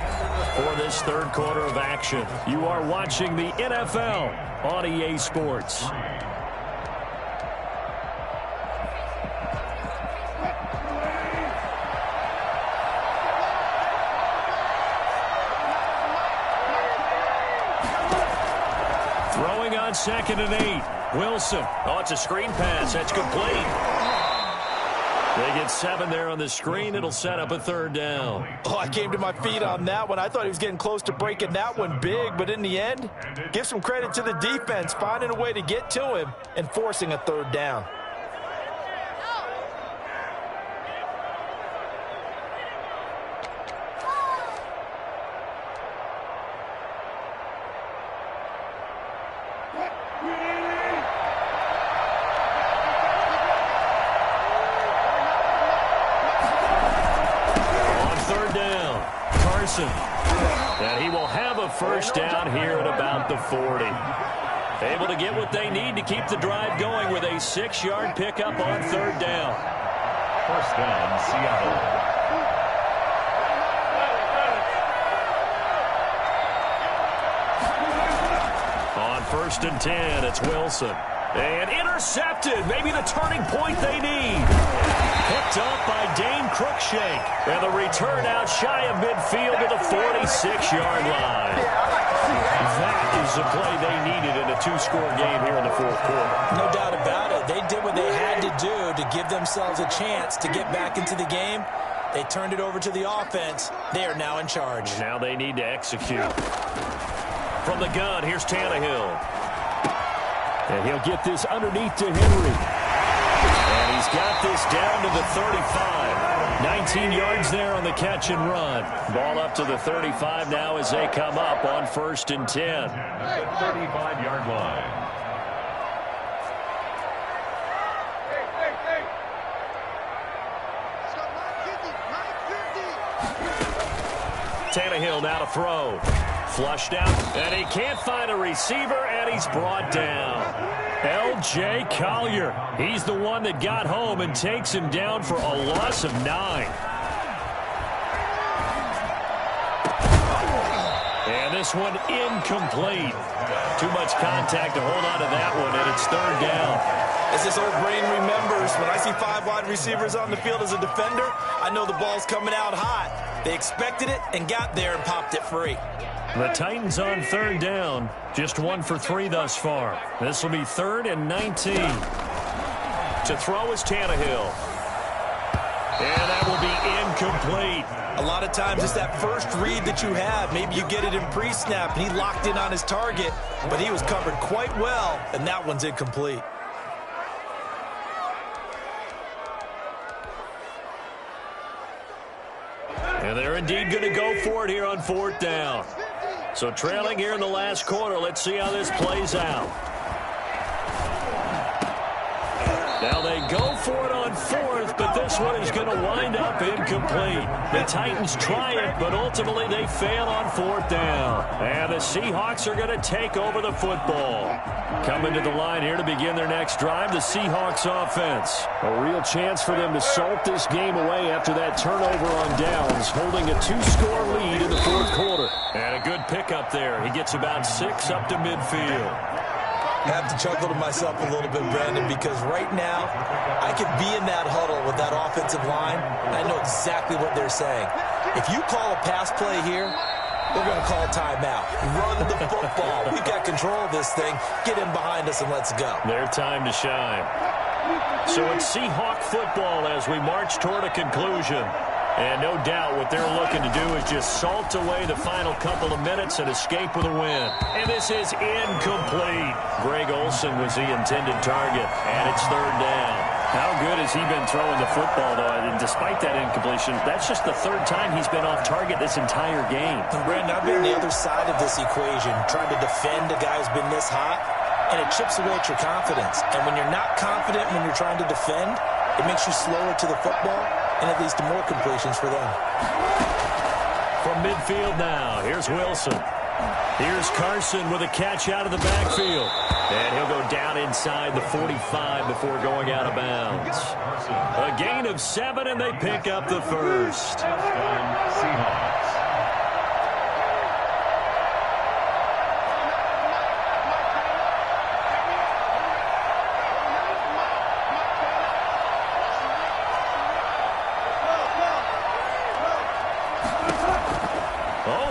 for this third quarter of action. You are watching the NFL on EA Sports. Throwing on 2nd and 8. Wilson. Oh, it's a screen pass. That's complete. They get 7 there on the screen. It'll set up a third down. Oh, I came to my feet on that one. I thought he was getting close to breaking that one big, but in the end, give some credit to the defense, finding a way to get to him and forcing a third down. On third down, Carson. And he will have a first down here at about the 40. Able to get what they need to keep the drive going with a 6-yard pickup on third down. First down, Seattle. On first and 10, it's Wilson. And intercepted. Maybe the turning point they need. Picked up by Dane Cruikshank. And the return out shy of midfield to the 46-yard line. That is the play they needed in a 2-score game here in the fourth quarter. No doubt about it. They did what they had to do to give themselves a chance to get back into the game. They turned it over to the offense. They are now in charge. Now they need to execute. From the gun, here's Tannehill. And he'll get this underneath to Henry. And he's got this down to the 35. 19 yards there on the catch and run. Ball up to the 35 now as they come up on first and 10. At the 35-yard line. Tannehill now to throw. Flushed out, and he can't find a receiver, and he's brought down. L.J. Collier. He's the one that got home and takes him down for a loss of 9. And this one incomplete. Too much contact to hold on to that one, and it's third down. As this old brain remembers, when I see 5 wide receivers on the field as a defender, I know the ball's coming out hot. They expected it and got there and popped it free. The Titans on third down, just 1 for 3 thus far. This will be 3rd and 19. To throw is Tannehill. And that will be incomplete. A lot of times it's that first read that you have. Maybe you get it in pre-snap, and he locked in on his target, but he was covered quite well, and that one's incomplete. And they're indeed going to go for it here on 4th down. So trailing here in the last quarter, let's see how this plays out. Now they go for it on 4th, but this one is going to wind up incomplete. The Titans try it, but ultimately they fail on 4th down. And the Seahawks are going to take over the football. Coming to the line here to begin their next drive, the Seahawks offense. A real chance for them to salt this game away after that turnover on downs, holding a 2-score lead in the fourth quarter. And a good pickup there. He gets about 6 up to midfield. I have to chuckle to myself a little bit, Brandon, because right now I could be in that huddle with that offensive line, and I know exactly what they're saying. If you call a pass play here, we're going to call a timeout. Run the football. We've got control of this thing. Get in behind us and let's go. Their time to shine. So it's Seahawk football as we march toward a conclusion. And no doubt what they're looking to do is just salt away the final couple of minutes and escape with a win. And this is incomplete. Greg Olsen was the intended target, and it's third down. How good has he been throwing the football, though? And despite that incompletion, that's just the 3rd time he's been off target this entire game. And Brandon, I've been on the other side of this equation, trying to defend a guy who's been this hot, and it chips away at your confidence. And when you're not confident when you're trying to defend, it makes you slower to the football, and it leads to more completions for them. From midfield now, here's Wilson. Here's Carson with a catch out of the backfield. And he'll go down inside the 45 before going out of bounds. A gain of 7, and they pick up the first. Seahawks.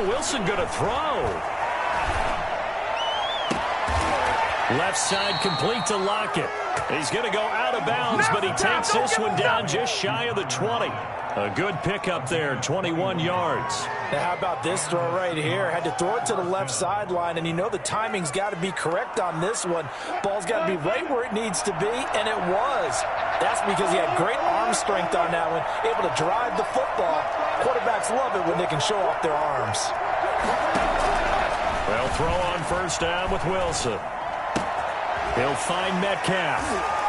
Wilson going to throw. Left side complete to Lockett. He's going to go out of bounds, but he takes this one down just shy of the 20. A good pickup there, 21 yards. Now how about this throw right here? Had to throw it to the left sideline, and you know the timing's got to be correct on this one. Ball's got to be right where it needs to be, and it was. That's because he had great arm strength on that one, able to drive the football. Quarterbacks love it when they can show off their arms. Well, throw on first down with Wilson. He'll find Metcalf.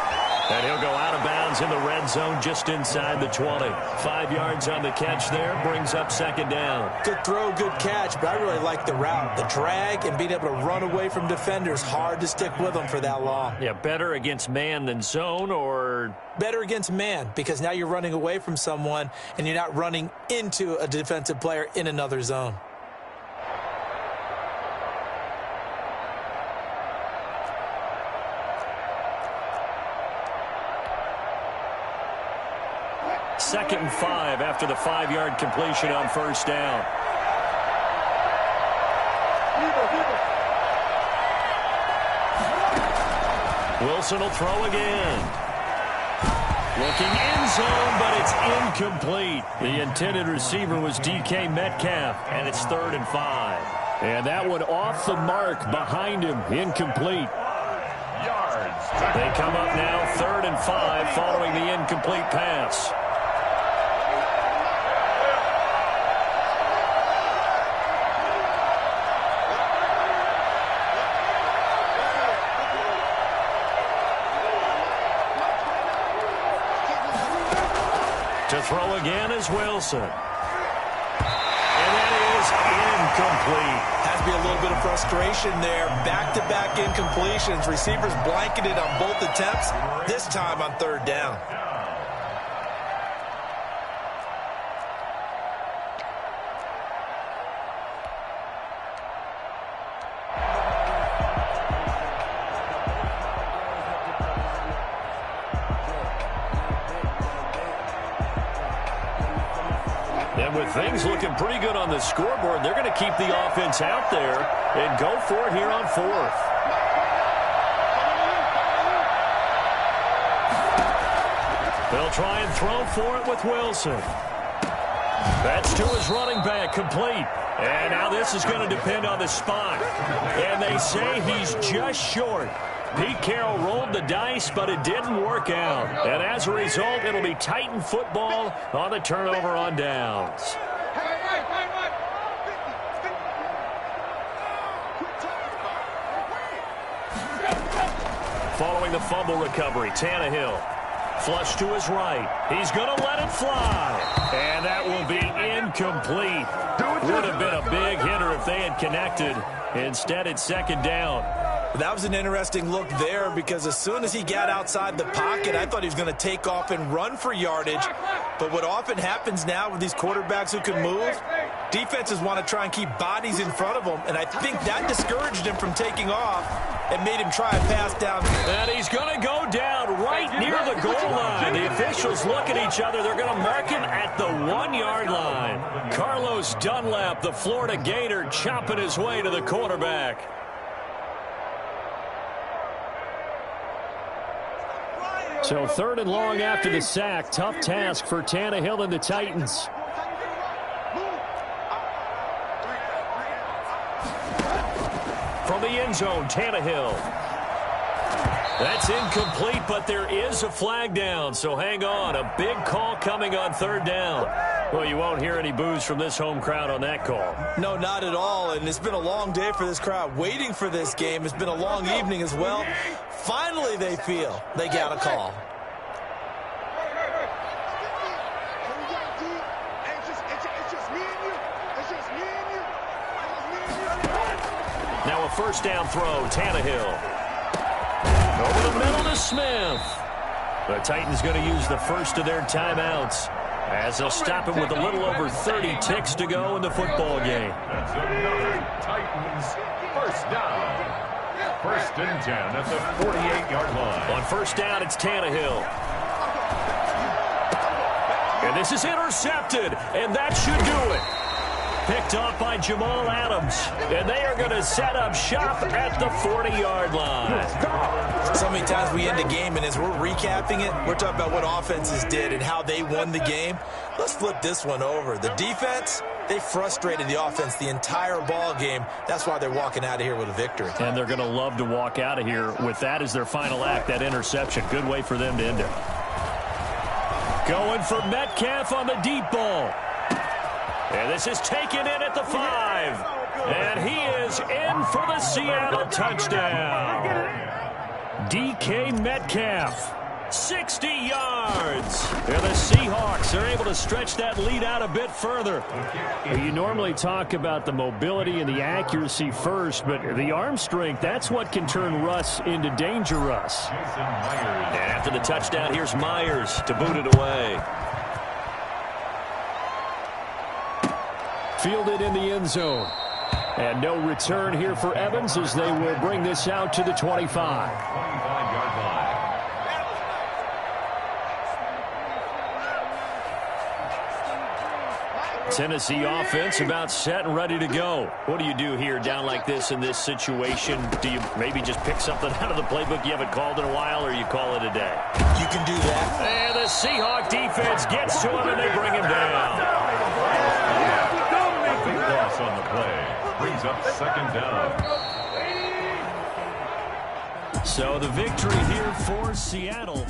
And he'll go out of bounds in the red zone just inside the 20. 5 yards on the catch there, brings up second down. Good throw, good catch, but I really like the route. The drag and being able to run away from defenders, hard to stick with them for that long. Yeah, better against man than zone, or? Better against man, because now you're running away from someone and you're not running into a defensive player in another zone. Second and 5 after the 5-yard completion on first down. Wilson will throw again. Looking end zone, but it's incomplete. The intended receiver was DK Metcalf, and it's 3rd and 5. And that one off the mark behind him, incomplete. They come up now 3rd and 5 following the incomplete pass. To throw again is Wilson. And that is incomplete. Has to be a little bit of frustration there. Back-to-back incompletions. Receivers blanketed on both attempts, this time on 3rd down. Things looking pretty good on the scoreboard. They're going to keep the offense out there and go for it here on 4th. They'll try and throw for it with Wilson. That's to his running back, complete. And now this is going to depend on the spot. And they say he's just short. Pete Carroll rolled the dice, but it didn't work out. And as a result, it'll be Titan football on the turnover on downs. Following the fumble recovery, Tannehill. Flush to his right. He's going to let it fly. And that will be incomplete. Would have been a big hitter if they had connected. Instead, it's 2nd down. That was an interesting look there, because as soon as he got outside the pocket, I thought he was going to take off and run for yardage. But what often happens now with these quarterbacks who can move, defenses want to try and keep bodies in front of them, and I think that discouraged him from taking off and made him try a pass down. And he's going to go down right near the goal line. The officials look at each other. They're going to mark him at the 1-yard line. Carlos Dunlap, the Florida Gator, chopping his way to the quarterback. So 3rd and long after the sack. Tough task for Tannehill and the Titans. From the end zone, Tannehill. That's incomplete, but there is a flag down, so hang on. A big call coming on 3rd down. Well, you won't hear any boos from this home crowd on that call. No, not at all, and it's been a long day for this crowd. Waiting for this game. It's been a long evening as well. Finally, they feel they got a call. Now a 1st down throw, Tannehill. Over the middle to Smith. The Titans going to use the first of their timeouts as they'll stop him with a little over 30 ticks to go in the football game. That's another Titans 1st down. 1st and 10 at the 48-yard line. On 1st down, it's Tannehill. And this is intercepted, and that should do it. Picked off by Jamal Adams. And they are going to set up shop at the 40-yard line. So many times we end a game, and as we're recapping it, we're talking about what offenses did and how they won the game. Let's flip this one over. The defense, they frustrated the offense the entire ball game. That's why they're walking out of here with a victory. And they're going to love to walk out of here with that as their final act, that interception. Good way for them to end it. Going for Metcalf on the deep ball. And this is taken in at the 5. And he is in for the Seattle touchdown. DK Metcalf. 60 yards. And the Seahawks are able to stretch that lead out a bit further. You normally talk about the mobility and the accuracy first, but the arm strength, that's what can turn Russ into danger Russ. And after the touchdown, here's Myers to boot it away. Fielded in the end zone. And no return here for Evans as they will bring this out to the 25. 25-yard line. Tennessee offense about set and ready to go. What do you do here down like this in this situation? Do you maybe just pick something out of the playbook you haven't called in a while, or you call it a day? You can do that. And the Seahawk defense gets to him, and they bring him down. Big loss on the play. Brings up second down. So the victory here for Seattle.